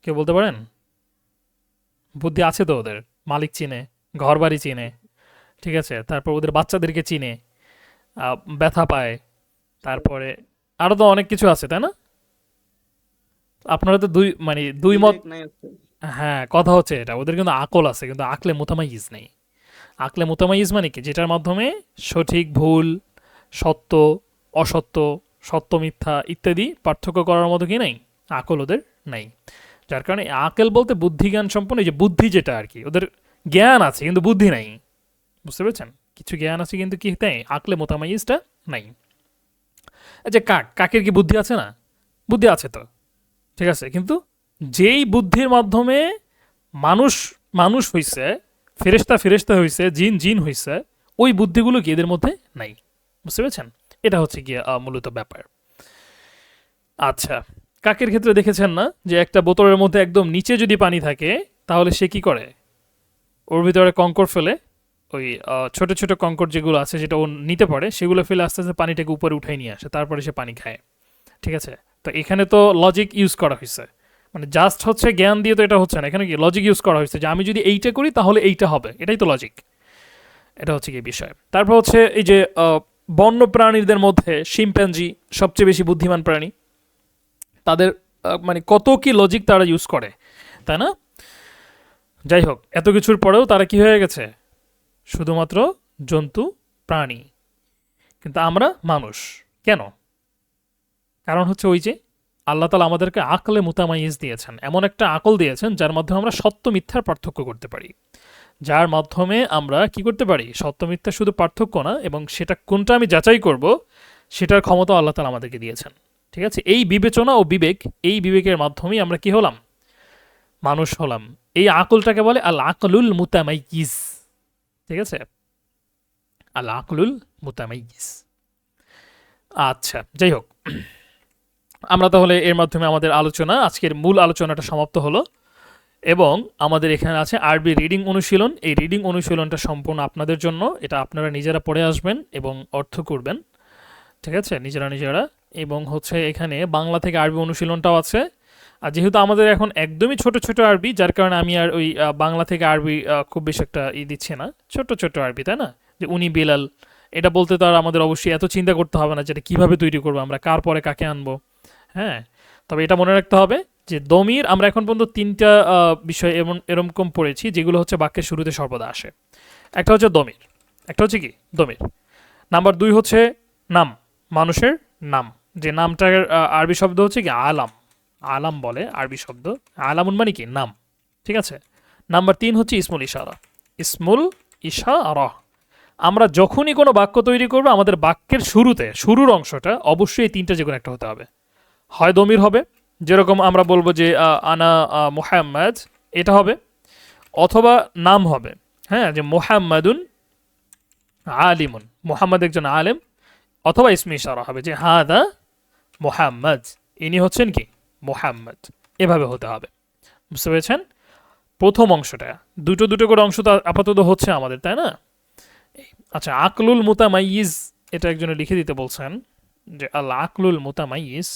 Speaker 1: কেউ বলতে পারেন? বুদ্ধি আছে তো ওদের, মালিক চিনে, ঘর বাড়ি চিনে, ঠিক আছে, তারপর ওদের বাচ্চাদেরকে চিনে, ব্যথা পায়, তারপরে আরো তো অনেক কিছু আছে, তাই না? আপনারা তো দুই মত।
Speaker 2: বিবেক নাই আছে।
Speaker 1: হ্যাঁ, কথা হচ্ছে এটা, ওদের কিন্তু আকল আছে কিন্তু আকলে মোতামাইজ নেই। আকলে মোতামাইজ মানে কি, যেটার মাধ্যমে সঠিক ভুল, সত্য অসত্য, সত্য মিথ্যা ইত্যাদি পার্থক্য করার মতো কি নাই, আকল ওদের নাই। যার কারণে আকেল বলতে বুদ্ধি জ্ঞান সম্পন্ন, এই যে বুদ্ধি যেটা আর কি, ওদের জ্ঞান আছে কিন্তু বুদ্ধি নাই। বুঝতে পেরেছেন? কিছু জ্ঞান আছে কিন্তু কি তাই আকলে মোতামাইজটা নাই। এই যে কাকের কি বুদ্ধি আছে না? বুদ্ধি আছে তো, ঠিক আছে, কিন্তু যেই বুদ্ধির মাধ্যমে মানুষ মানুষ হইছে, ফেরেশতা ফেরেশতা হইছে, জিন জিন হইছে, ওই বুদ্ধিগুলো কি এদের মধ্যে নাই। বুঝতে পেরেছেন? এটা হচ্ছে গিয়ে মূলত ব্যাপার। আচ্ছা, কাকের ক্ষেত্রে দেখেছেন না যে একটা বোতলের মধ্যে একদম নিচে যদি পানি থাকে, তাহলে সে কি করে, ওর ভিতরে কঙ্কর ফেলে, ওই ছোট ছোট কঙ্কর যেগুলো আছে যেটা ও নিতে পারে সেগুলো ফেলে আস্তে আস্তে পানিটাকে উপরে উঠাই নিয়ে আসে, তারপরে সে পানি খায়। ঠিক আছে। তো এখানে তো লজিক ইউজ করা হয়েছে, মানে জাস্ট হচ্ছে জ্ঞান দিয়ে তো এটা হচ্ছে না, এখানে কি লজিক ইউজ করা হয়েছে যে আমি যদি এইটা করি তাহলে এইটা হবে, এটাই তো লজিক। এটা হচ্ছে কি বিষয়। তারপর হচ্ছে এই যে বন্য প্রাণীদের মধ্যে শিম্প্যাঞ্জি সবচেয়ে বেশি বুদ্ধিমান প্রাণী। তাদের মানে কত কি লজিক তারা ইউজ করে, তাই না? যাই হোক, এত কিছুর পরেও তারা কি হয়ে গেছে, শুধুমাত্র জন্তু প্রাণী, কিন্তু আমরা মানুষ। কেন? কারণ হচ্ছে ওই যে আল্লাহ তালা আমাদেরকে আকলে মুতামাইজ দিয়েছেন, এমন একটা আকল দিয়েছেন যার মাধ্যমে আমরা সত্য মিথ্যার পার্থক্য করতে পারি, যার মাধ্যমে আমরা কি করতে পারি, সত্য মিথ্যা শুধু পার্থক্য না, এবং সেটা কোনটা আমি যাচাই করব সেটার ক্ষমতা আল্লাহ তালা আমাদেরকে দিয়েছেন। ঠিক আছে, এই বিবেচনা ও বিবেক, এই বিবেকের মাধ্যমেই আমরা কি হলাম, মানুষ হলাম। এই আকলটাকে বলে আল আকলুল মুতামাইয়িজ। ঠিক আছে, আল আকলুল মুতামাইয়িজ। আচ্ছা, যাই হোক, আমরা তাহলে এর মাধ্যমে আমাদের আলোচনা, আজকের মূল আলোচনাটা সমাপ্ত হলো। এবং আমাদের এখানে আছে আরবি রিডিং অনুশীলন। এই রিডিং অনুশীলনটা সম্পূর্ণ আপনাদের জন্য, এটা আপনারা নিজেরা পড়ে আসবেন এবং অর্থ করবেন। ঠিক আছে, নিজেরা নিজেরা। এবং হচ্ছে এখানে বাংলা থেকে আরবি অনুশীলনটাও আছে। আর যেহেতু আমাদের এখন একদমই ছোট ছোট আরবি, যার কারণে আমি আর ওই বাংলা থেকে আরবি খুব বেশি একটা দিচ্ছি না, ছোট ছোট আরবি, তাই না? যে উনি বিলাল, এটা বলতে তো আর আমাদের অবশ্যই এত চিন্তা করতে হবে না যেটা কীভাবে তৈরি করবো, আমরা কার পরে কাকে আনবো। হ্যাঁ, তবে এটা মনে রাখতে হবে যে দমির আমরা এখন পর্যন্ত তিনটা বিষয় এরকম পড়েছি যেগুলো হচ্ছে বাক্যের শুরুতে সর্বদা আসে। একটা হচ্ছে দমির, একটা হচ্ছে কি দমির। নাম্বার 2 হচ্ছে নাম, মানুষের নাম, যে নামটার আরবি শব্দ হচ্ছে কি আলাম। আলাম বলে আরবি শব্দ, আলামুন মানে কি নাম। ঠিক আছে। নাম্বার 3 হচ্ছে ইসমুল ইশারা। ইসমুল ইশারা, আমরা যখনই কোনো বাক্য তৈরি করবো আমাদের বাক্যের শুরুতে, শুরুর অংশটা অবশ্যই এই তিনটা যে কোনো একটা হতে হবে। হয় দমির হবে, যেরকম আমরা বলবো যে আনা মুহাম্মদ, এটা হবে, অথবা নাম হবে। হ্যাঁ, যে মুহাম্মাদুন আলিমুন, মুহাম্মদ একজন আলেম। অথবা ইসমে ইশারা হবে যে হাদা মুহাম্মদ, ইনি হচ্ছেন কি মুহাম্মদ, এভাবে হতে হবে। বুঝতে পেরেছেন? প্রথম অংশটা, দুটো দুটো করে অংশ তো আপাতত হচ্ছে আমাদের, তাই না? আচ্ছা, আকলুল মুতামাইয়িজ, এটা একজনে লিখে দিতে বলছেন যে আল আকলুল মুতামাইয়িজ।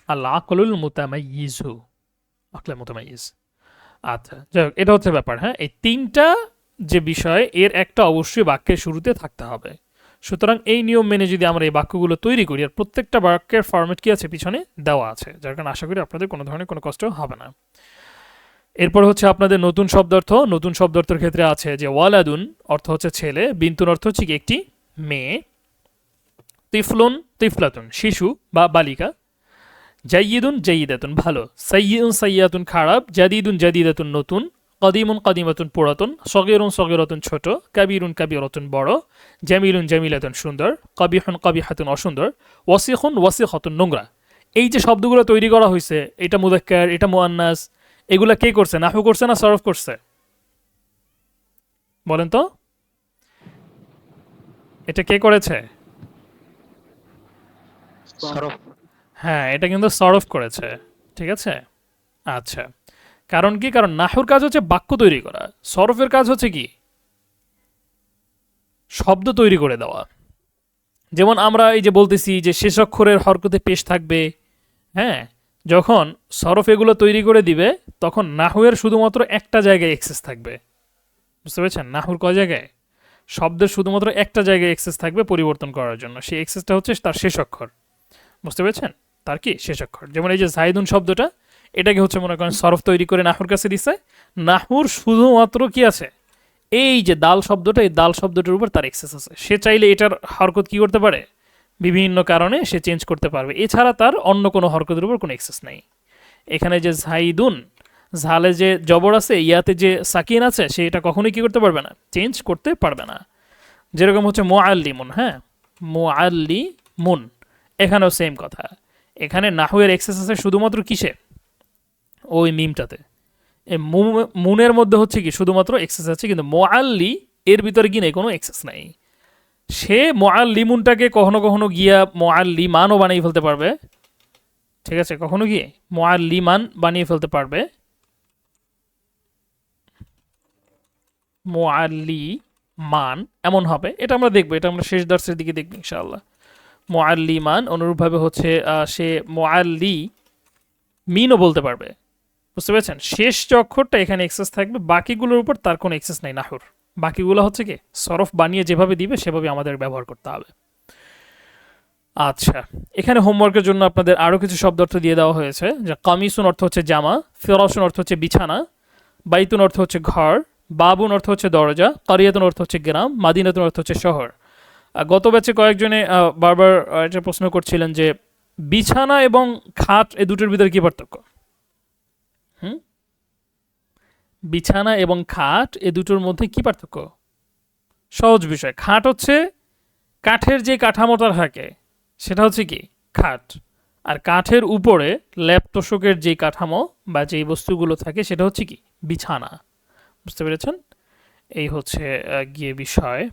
Speaker 1: আল আকলুল মুতামাইয়িজু, আকলে মুতামাইয়িজ। আচ্ছা, যাই হোক, এটা হচ্ছে ব্যাপার। হ্যাঁ, এই তিনটা যে বিষয়, এর একটা অবশ্যই বাক্যের শুরুতে থাকতে হবে। সুতরাং এই নিয়ম মেনে যদি আমরা এই বাক্যগুলো তৈরি করি, আর প্রত্যেকটা বাক্যের ফরম্যাট কি আছে পিছনে দেওয়া আছে, যার কারণে আশা করি আপনাদের কোনো ধরনের কোনো কষ্ট হবে না। এরপর হচ্ছে আপনাদের নতুন শব্দার্থ। নতুন শব্দার্থের ক্ষেত্রে আছে যে ওয়ালাদুন অর্থ হচ্ছে ছেলে, বিন্তুন অর্থ হচ্ছে কি একটি মেয়ে, তিফলুন তিফলাতুন শিশু বা বালিকা, জাইয়িদুন জাইয়িদাতুন ভালো, সাইয়্যিউন সাইয়্যাতুন খারাপ, জাদিদুন জাদিদাতুন নতুন, কদিমুন কদিমাতুন পুরাতন, সগীরুন সগীরাতুন ছোট, কাবীরুন কাবীরাতুন বড়, জামিলুন জামিলাতুন সুন্দর, কবিহুন কবিহাতুন অসুন্দর, ওয়াসিখুন ওয়াসিখাতুন নোংরা। এই যে শব্দগুলো তৈরি করা হয়েছে, এটা মুযাক্কার, এটা মুআন্নাস, এগুলা কে করছে? নাহু করছে না সরফ করছে? বলেন তো, এটা কে করেছে?
Speaker 2: صرف
Speaker 1: হ্যাঁ, এটা কিন্তু সরফ করেছে। ঠিক আছে। আচ্ছা, কারণ কি? কারণ নাহুর কাজ হচ্ছে বাক্য তৈরি করা, সরফের কাজ হচ্ছে কি? শব্দ তৈরি করে দেওয়া। যেমন আমরা এই যে বলতেছি যে শেষ অক্ষরের হরকতে পেশ থাকবে, হ্যাঁ, যখন সরফ এগুলো তৈরি করে দিবে, তখন নাহুয়ের শুধুমাত্র একটা জায়গায় এক্সেস থাকবে। বুঝতে পেরেছেন? নাহুর কয় জায়গায়? শব্দের শুধুমাত্র একটা জায়গায় এক্সেস থাকবে পরিবর্তন করার জন্য, সেই এক্সেসটা হচ্ছে তার শেষ অক্ষর। বুঝতে পেরেছেন? তার কি শেষ অক্ষর। যেমন এই যে জাইদুন শব্দটা, এটাকে হচ্ছে মনে করেন সরফ তৈরি করে নাহুর কাছে দিছে, নাহুর শুধুমাত্র কি আছে? এই যে দাল শব্দটা, এই দাল শব্দটার উপর তার এক্সেস আছে। সে চাইলে এটার হরকত কি করতে পারে? বিভিন্ন কারণে সে চেঞ্জ করতে পারবে, এছাড়া তার অন্য কোনো হরকতের উপর কোনো এক্সেস নাই। এখানে যে জাইদুন, ঝালে যে জবর আছে, ইয়াতে যে সাকিন আছে, সে এটা কখনোই কি করতে পারবে না? চেঞ্জ করতে পারবে না। যেরকম হচ্ছে মুআল্লিমুন, হ্যাঁ, মুআল্লিমুন, এখানেও সেম কথা। এখানে নাহুয়ের এক্সেস আছে শুধুমাত্র কিসে? ওই মিমটাতে। এই মুনের মধ্যে হচ্ছে কি শুধুমাত্র এক্সেস আছে, কিন্তু মুআল্লি এর ভিতরে কি নেই? কোনো এক্সেস নাই। সে মুআল্লিমুনটাকে কখনো কখনো গিয়া মুআল্লিমানও বানিয়ে ফেলতে পারবে। ঠিক আছে, কখনো গিয়ে মুআল্লিমান বানিয়ে ফেলতে পারবে, মুআল্লিমান এমন হবে। এটা আমরা দেখবো, এটা আমরা শেষ দর্শের দিকে দেখবো ইনশাআল্লাহ। মুআল্লিমান অনুরূপভাবে হচ্ছে সে মুআল্লি মিনও বলতে পারবে। বুঝতে পেরেছেন? শেষ যে অক্ষরটা এখানে এক্সেস থাকবে, বাকিগুলোর উপর তার কোনো এক্সেস নাই নাহুর। বাকিগুলো হচ্ছে কি সরফ বানিয়ে যেভাবে দিবে সেভাবে আমাদের ব্যবহার করতে হবে। আচ্ছা, এখানে হোমওয়ার্কের জন্য আপনাদের আরও কিছু শব্দ অর্থ দিয়ে দেওয়া হয়েছে, যে কামিসুন অর্থ হচ্ছে জামা, ফিরাসুন অর্থ হচ্ছে বিছানা, বাইতুন অর্থ হচ্ছে ঘর, বাবুন অর্থ হচ্ছে দরজা, কারিয়াতুন অর্থ হচ্ছে গ্রাম, মাদিনাতুন অর্থ হচ্ছে শহর। গত ব্যাচে কয়েকজনে বারবার এটা প্রশ্ন করছিলেন যে বিছানা এবং খাট এ দুটোর ভিতরে কি পার্থক্য? হুম, বিছানা এবং খাট এ দুটোর মধ্যে কি পার্থক্য? সহজ বিষয়। খাট হচ্ছে কাঠের যে কাঠামোটা থাকে সেটা হচ্ছে কি খাট, আর কাঠের উপরে ল্যাপ তোষকের যে কাঠামো বা যেই বস্তুগুলো থাকে সেটা হচ্ছে কি বিছানা। বুঝতে পেরেছেন? এই হচ্ছে গিয়ে বিষয়।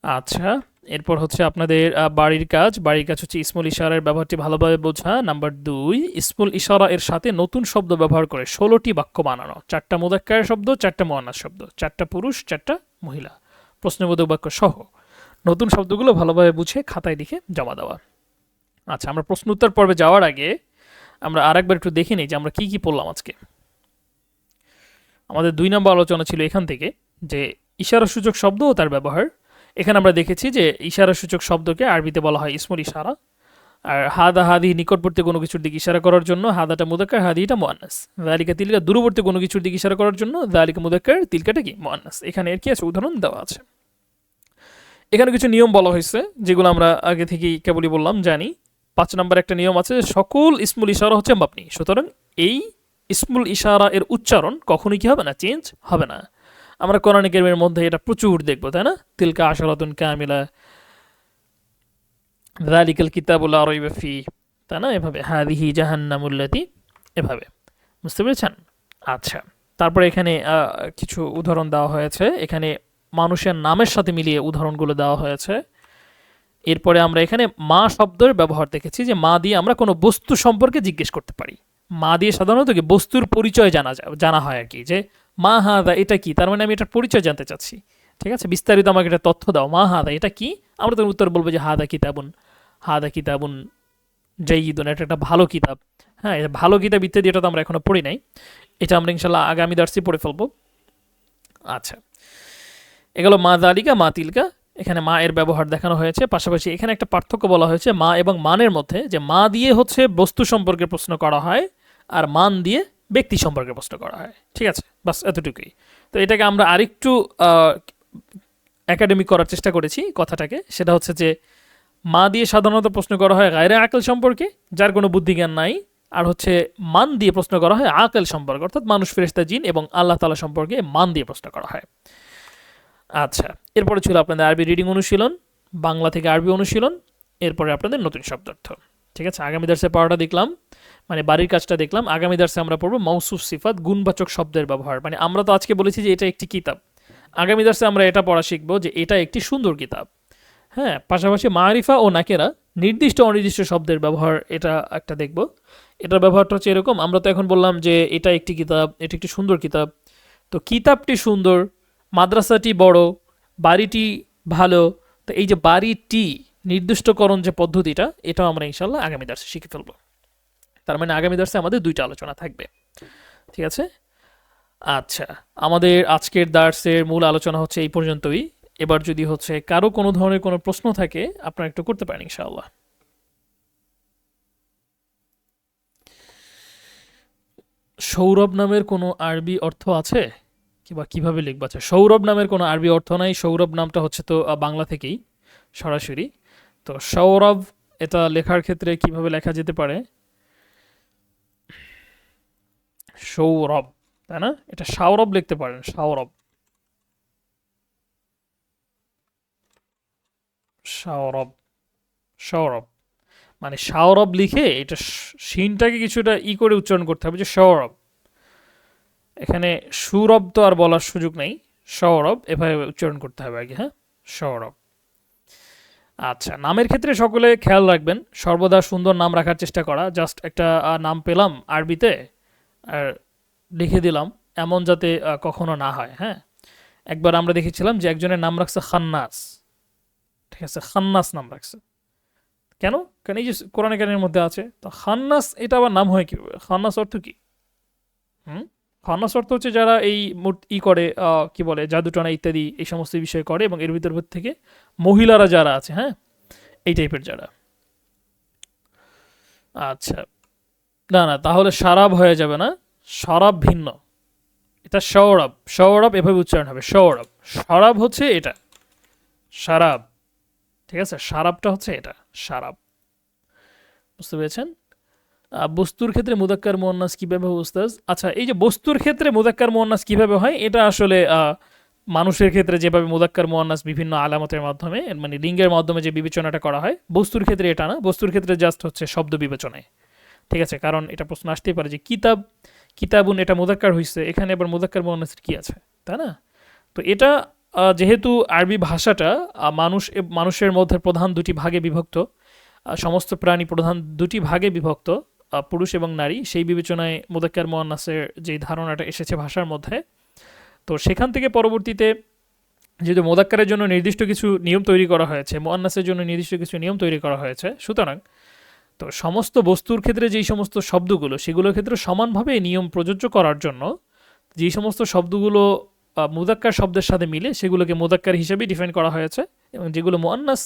Speaker 1: আচ্ছা, এরপর হচ্ছে আপনাদের বাড়ির কাজ। বাড়ির কাজ হচ্ছে ইসমুল ইশারার ব্যবহারটি ভালোভাবে বোঝা। নাম্বার 2, ইসমুল ইশারা এর সাথে নতুন শব্দ ব্যবহার করে 16টি বাক্য বানানো। 4টা মুযাক্কার শব্দ, 4টা মুআন্নাস শব্দ, 4টা পুরুষ, 4টা মহিলা, প্রশ্নবোধক বাক্য সহ নতুন শব্দগুলো ভালোভাবে বুঝে খাতায় লিখে জমা দেওয়া। আচ্ছা, আমরা প্রশ্ন উত্তর পর্বে যাওয়ার আগে আমরা আরেকবার একটু দেখে নিই যে আমরা কি কি পড়লাম আজকে। আমাদের 2 নম্বর আলোচনা ছিল এখান থেকে যে ইশারাসূচক শব্দ ও তার ব্যবহার। এখানে আমরা দেখেছি যে ইশারাসূচক শব্দকে আরবিতে বলা হয় ইসমুল ইশারা, আর হাদা হাদি নিকটবর্তী কোনো কিছুর দিকে ইশারা করার জন্য হাদাটা মুযাক্কার, হাদিটা মুআন্নাস। যালিকা তিলকা দূরবর্তী কোনো কিছুর দিকে ইশারা করার জন্য যালিকা মুযাক্কার, তিলকাটা কি মুআন্নাস। এখানে এর কি আছে? উদাহরণ দেওয়া আছে। এখানে কিছু নিয়ম বলা হয়েছে যেগুলো আমরা আগে থেকেই কেবলই বললাম, জানি। 5 নম্বর একটা নিয়ম আছে, সকল ইসমুল ইশারা হচ্ছে মাবনি। সুতরাং এই ইসমুল ইশারা এর উচ্চারণ কখনোই কি হবে না? চেঞ্জ হবে না। আমরা কোরআন কারীমের মধ্যে এটা প্রচুর দেখবো, তাই না? তিলকা আশরাতুন কামিলা, যালিকাল কিতাবু লা রাইবা ফি, তাই না? এভাবে হাদিহি জাহান্নামুল্লাতি, এভাবে। বুঝতে পেরেছেন? আচ্ছা, তারপরে এখানে কিছু উদাহরণ দেওয়া হয়েছে। এখানে মানুষের নামের সাথে মিলিয়ে উদাহরণগুলো দেওয়া হয়েছে। এরপরে আমরা এখানে মা শব্দের ব্যবহার দেখেছি, যে মা দিয়ে আমরা কোনো বস্তু সম্পর্কে জিজ্ঞেস করতে পারি। মা দিয়ে সাধারণত কি বস্তুর পরিচয় জানা হয় আর কি, যে মা হাদা এটা কি, তার মানে আমি এটার পরিচয় জানতে চাচ্ছি। ঠিক আছে, বিস্তারিত আমাকে এটা তথ্য দাও, মা হাদা এটা কি। আমরা তখন উত্তর বলবো যে হাদা কিতাবুন, হাদা কিতাবুন জাইয়িদুন এটা একটা ভালো কিতাব। হ্যাঁ, এটা ভালো কিতাব ইত্যাদি এটা তো আমরা এখনো পড়ি নাই, এটা আমরা ইনশাল্লাহ আগামী দার্সে পড়ে ফেলবো। আচ্ছা, এগুলো মা জালিকা মা তিলকা, এখানে মা এর ব্যবহার দেখানো হয়েছে। পাশাপাশি এখানে একটা পার্থক্য বলা হয়েছে মা এবং মানের মধ্যে, যে মা দিয়ে হচ্ছে বস্তু সম্পর্কে প্রশ্ন করা হয় আর মান দিয়ে ব্যক্তি সম্পর্কে প্রশ্ন করা হয়। ঠিক আছে, বাস এতটুকুই। তো এটাকে আমরা আরেকটু একাডেমিক করার চেষ্টা করেছি কথাটাকে, সেটা হচ্ছে যে মা দিয়ে সাধারণত প্রশ্ন করা হয় গায়রে আকল সম্পর্কে, যার কোনো বুদ্ধিজ্ঞান নাই, আর হচ্ছে মান দিয়ে প্রশ্ন করা হয় আকল সম্পর্কে, অর্থাৎ মানুষ, ফেরেশতা, জিন এবং আল্লাহ তাআলা সম্পর্কে মান দিয়ে প্রশ্ন করা হয়। আচ্ছা, এরপরে ছিল আপনাদের আরবি রিডিং অনুশীলন, বাংলা থেকে আরবি অনুশীলন, এরপরে আপনাদের নতুন শব্দার্থ। ঠিক আছে, আগামী দার্সে পড়াটা দেখলাম, মানে বাড়ির কাজটা দেখলাম। আগামী দার্সে আমরা পড়বো মৌসুফ সিফাত, গুণবাচক শব্দের ব্যবহার। মানে আমরা তো আজকে বলেছি যে এটা একটি কিতাব, আগামী দার্সে আমরা এটা পড়া শিখবো যে এটা একটি সুন্দর কিতাব। হ্যাঁ, পাশাপাশি মারিফা ও নাকেরা, নির্দিষ্ট অনির্দিষ্ট শব্দের ব্যবহার, এটা একটা দেখব। এটার ব্যবহারটা হচ্ছে এরকম, আমরা তো এখন বললাম যে এটা একটি কিতাব, এটা একটি সুন্দর কিতাব। তো কিতাবটি সুন্দর, মাদ্রাসাটি বড়, বাড়িটি ভালো। তো এই যে বাড়িটি নির্দিষ্টকরণ যে পদ্ধতিটা, এটাও আমরা ইনশাল্লাহ আগামী দার্সে শিখে ফেলবো। তার মানে আগামী দার্সে আমাদের দুইটা আলোচনা থাকবে। ঠিক আছে, আচ্ছা, আমাদের আজকের দার্সের মূল আলোচনা হচ্ছে এই পর্যন্তই। এবার যদি হচ্ছে কারো কোনো ধরনের কোনো প্রশ্ন থাকে আপনারা একটু করতে পারেন ইনশাআল্লাহ। সৌরভ নামের কোনো আরবি অর্থ আছে, কিংবা কিভাবে লিখবা? আছে, সৌরভ নামের কোনো আরবি অর্থ নাই। সৌরভ নামটা হচ্ছে তো বাংলা থেকেই সরাসরি। তো সৌরভ এটা লেখার ক্ষেত্রে কিভাবে লেখা যেতে পারে? সৌরভ, তাই না? এটা সৌরভ লিখতে পারেন, সৌরভ, সৌরভ, সৌরভ। মানে সৌরভ লিখে এটা শিনটাকে কিছুটা করে উচ্চারণ করতে হবে, যে সৌরভ। এখানে সুরভ তো আর বলার সুযোগ নেই, সৌরভ এভাবে উচ্চারণ করতে হবে আগে। হ্যাঁ, সৌরভ। আচ্ছা, নামের ক্ষেত্রে সকলে খেয়াল রাখবেন, সর্বদা সুন্দর নাম রাখার চেষ্টা করা। জাস্ট একটা নাম পেলাম আরবিতে আর লিখে দিলাম, এমন যাতে কখনো না হয়। হ্যাঁ, একবার আমরা দেখেছিলাম যে একজনের নাম রাখছে খান্নাস। ঠিক আছে, খান্নাস নাম রাখছে কেন? কারণ এই যে কোরআনে কারিমের মধ্যে আছে, তো খান্নাস এটা আবার নাম হয় কিভাবে? খান্নাস অর্থ কি? খান্নাস অর্থ হচ্ছে যারা এই করে, কি বলে, জাদুটনা ইত্যাদি এই সমস্ত বিষয় করে, এবং এর ভিতর থেকে মহিলারা যারা আছে, হ্যাঁ, এই টাইপের যারা। আচ্ছা, না না, তাহলে সারাব হয়ে যাবে না, শরাব ভিন্ন। এটা সৌরভ, সৌরভ এভাবে উচ্চারণ হবে, সৌরভ। শরাব হচ্ছে এটা, সারাব। ঠিক আছে, সারাবটা হচ্ছে এটা, সারাব। বুঝতে পেরেছেন? বস্তুর ক্ষেত্রে মুদাক্কার মুয়ান্নাস কিভাবে হয় উস্তাজ? আচ্ছা, এই যে বস্তুর ক্ষেত্রে মুদাক্কার মুয়ান্নাস কিভাবে হয়, এটা আসলে মানুষের ক্ষেত্রে যেভাবে মুদাক্কার মুয়ান্নাস বিভিন্ন আলামতের মাধ্যমে, মানে লিঙ্গের মাধ্যমে যে বিবেচনাটা করা হয়, বস্তুর ক্ষেত্রে এটা না। বস্তুর ক্ষেত্রে জাস্ট হচ্ছে শব্দ বিবেচনায়। ঠিক আছে, কারণ এটা প্রশ্ন আসতেই পারে যে কিতাব, কিতাবুন এটা মুদাক্কার হয়েছে, এখানে আবার মুদাক্কার মুয়ান্নাসের কি আছে, তাই না? তো এটা যেহেতু আরবি ভাষাটা মানুষের মধ্যে প্রধান দুটি ভাগে বিভক্ত, সমস্ত প্রাণী প্রধান দুটি ভাগে বিভক্ত, পুরুষ এবং নারী, সেই বিবেচনায় মুদাক্কার মুয়ান্নাসের যে ধারণাটা এসেছে ভাষার মধ্যে, তো সেখান থেকে পরবর্তীতে যেহেতু মুদাক্কারের জন্য নির্দিষ্ট কিছু নিয়ম তৈরি করা হয়েছে, মুয়ান্নাসের জন্য নির্দিষ্ট কিছু নিয়ম তৈরি করা হয়েছে, সুতরাং তো সমস্ত বস্তুর ক্ষেত্রে যেই সমস্ত শব্দগুলো, সেগুলোর ক্ষেত্রে সমানভাবে নিয়ম প্রযোজ্য করার জন্য যেই সমস্ত শব্দগুলো মুদাক্কার শব্দের সাথে মিলে, সেগুলোকে মুদাক্কার হিসেবেই ডিফাইন করা হয়েছে, এবং যেগুলো মুয়ান্নাস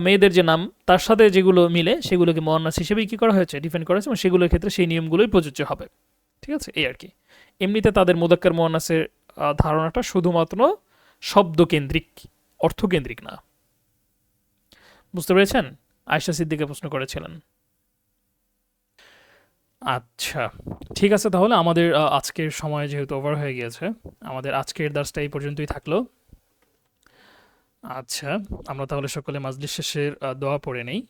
Speaker 1: মেয়েদের যে নাম তার সাথে যেগুলো মিলে, সেগুলোকে মুয়ান্নাস হিসেবেই কি করা হয়েছে, ডিফাইন করা হয়েছে, এবং সেগুলোর ক্ষেত্রে সেই নিয়মগুলোই প্রযোজ্য হবে। ঠিক আছে, এই আর কি। এমনিতে তাদের মুদাক্কার মুয়ান্নাসের ধারণাটা শুধুমাত্র শব্দকেন্দ্রিক, অর্থকেন্দ্রিক না। বুঝতে পেরেছেন? আয়েশা সিদ্দিকা প্রশ্ন করেছিলেন। আচ্ছা, ঠিক আছে, তাহলে আমাদের আজকের সময় যেহেতু ওভার হয়ে গিয়েছে, আমাদের আজকের দার্সটা এই পর্যন্তই থাকলো। আচ্ছা, আমরা তাহলে সকলে মাজলিস শেষের দোয়া পড়ে নেই।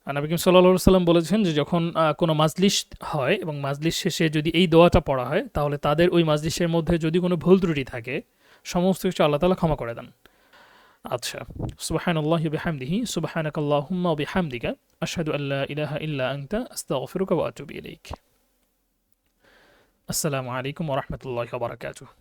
Speaker 1: নবী করিম সাল্লাল্লাহু আলাইহি সাল্লাম বলেছেন যে যখন কোনো মাজলিস হয় এবং মাজলিস শেষে যদি এই দোয়াটা পড়া হয়, তাহলে তাদের ওই মাজলিসের মধ্যে যদি কোনো ভুল ত্রুটি থাকে, সমস্ত কিছু আল্লাহ তাআলা ক্ষমা করে দেন। আচ্ছা, সুবহানাল্লাহি ওয়া বিহামদিহি, সুবহানাকাল্লাহুম্মা ওয়া বিহামদিকা, আশহাদু আল্লা ইলাহা ইল্লা আনতা, আস্তাগফিরুকা ওয়া আতুবু ইলাইক। আসসালামু আলাইকুম ওয়া রাহমাতুল্লাহি ওয়া বারাকাতুহু।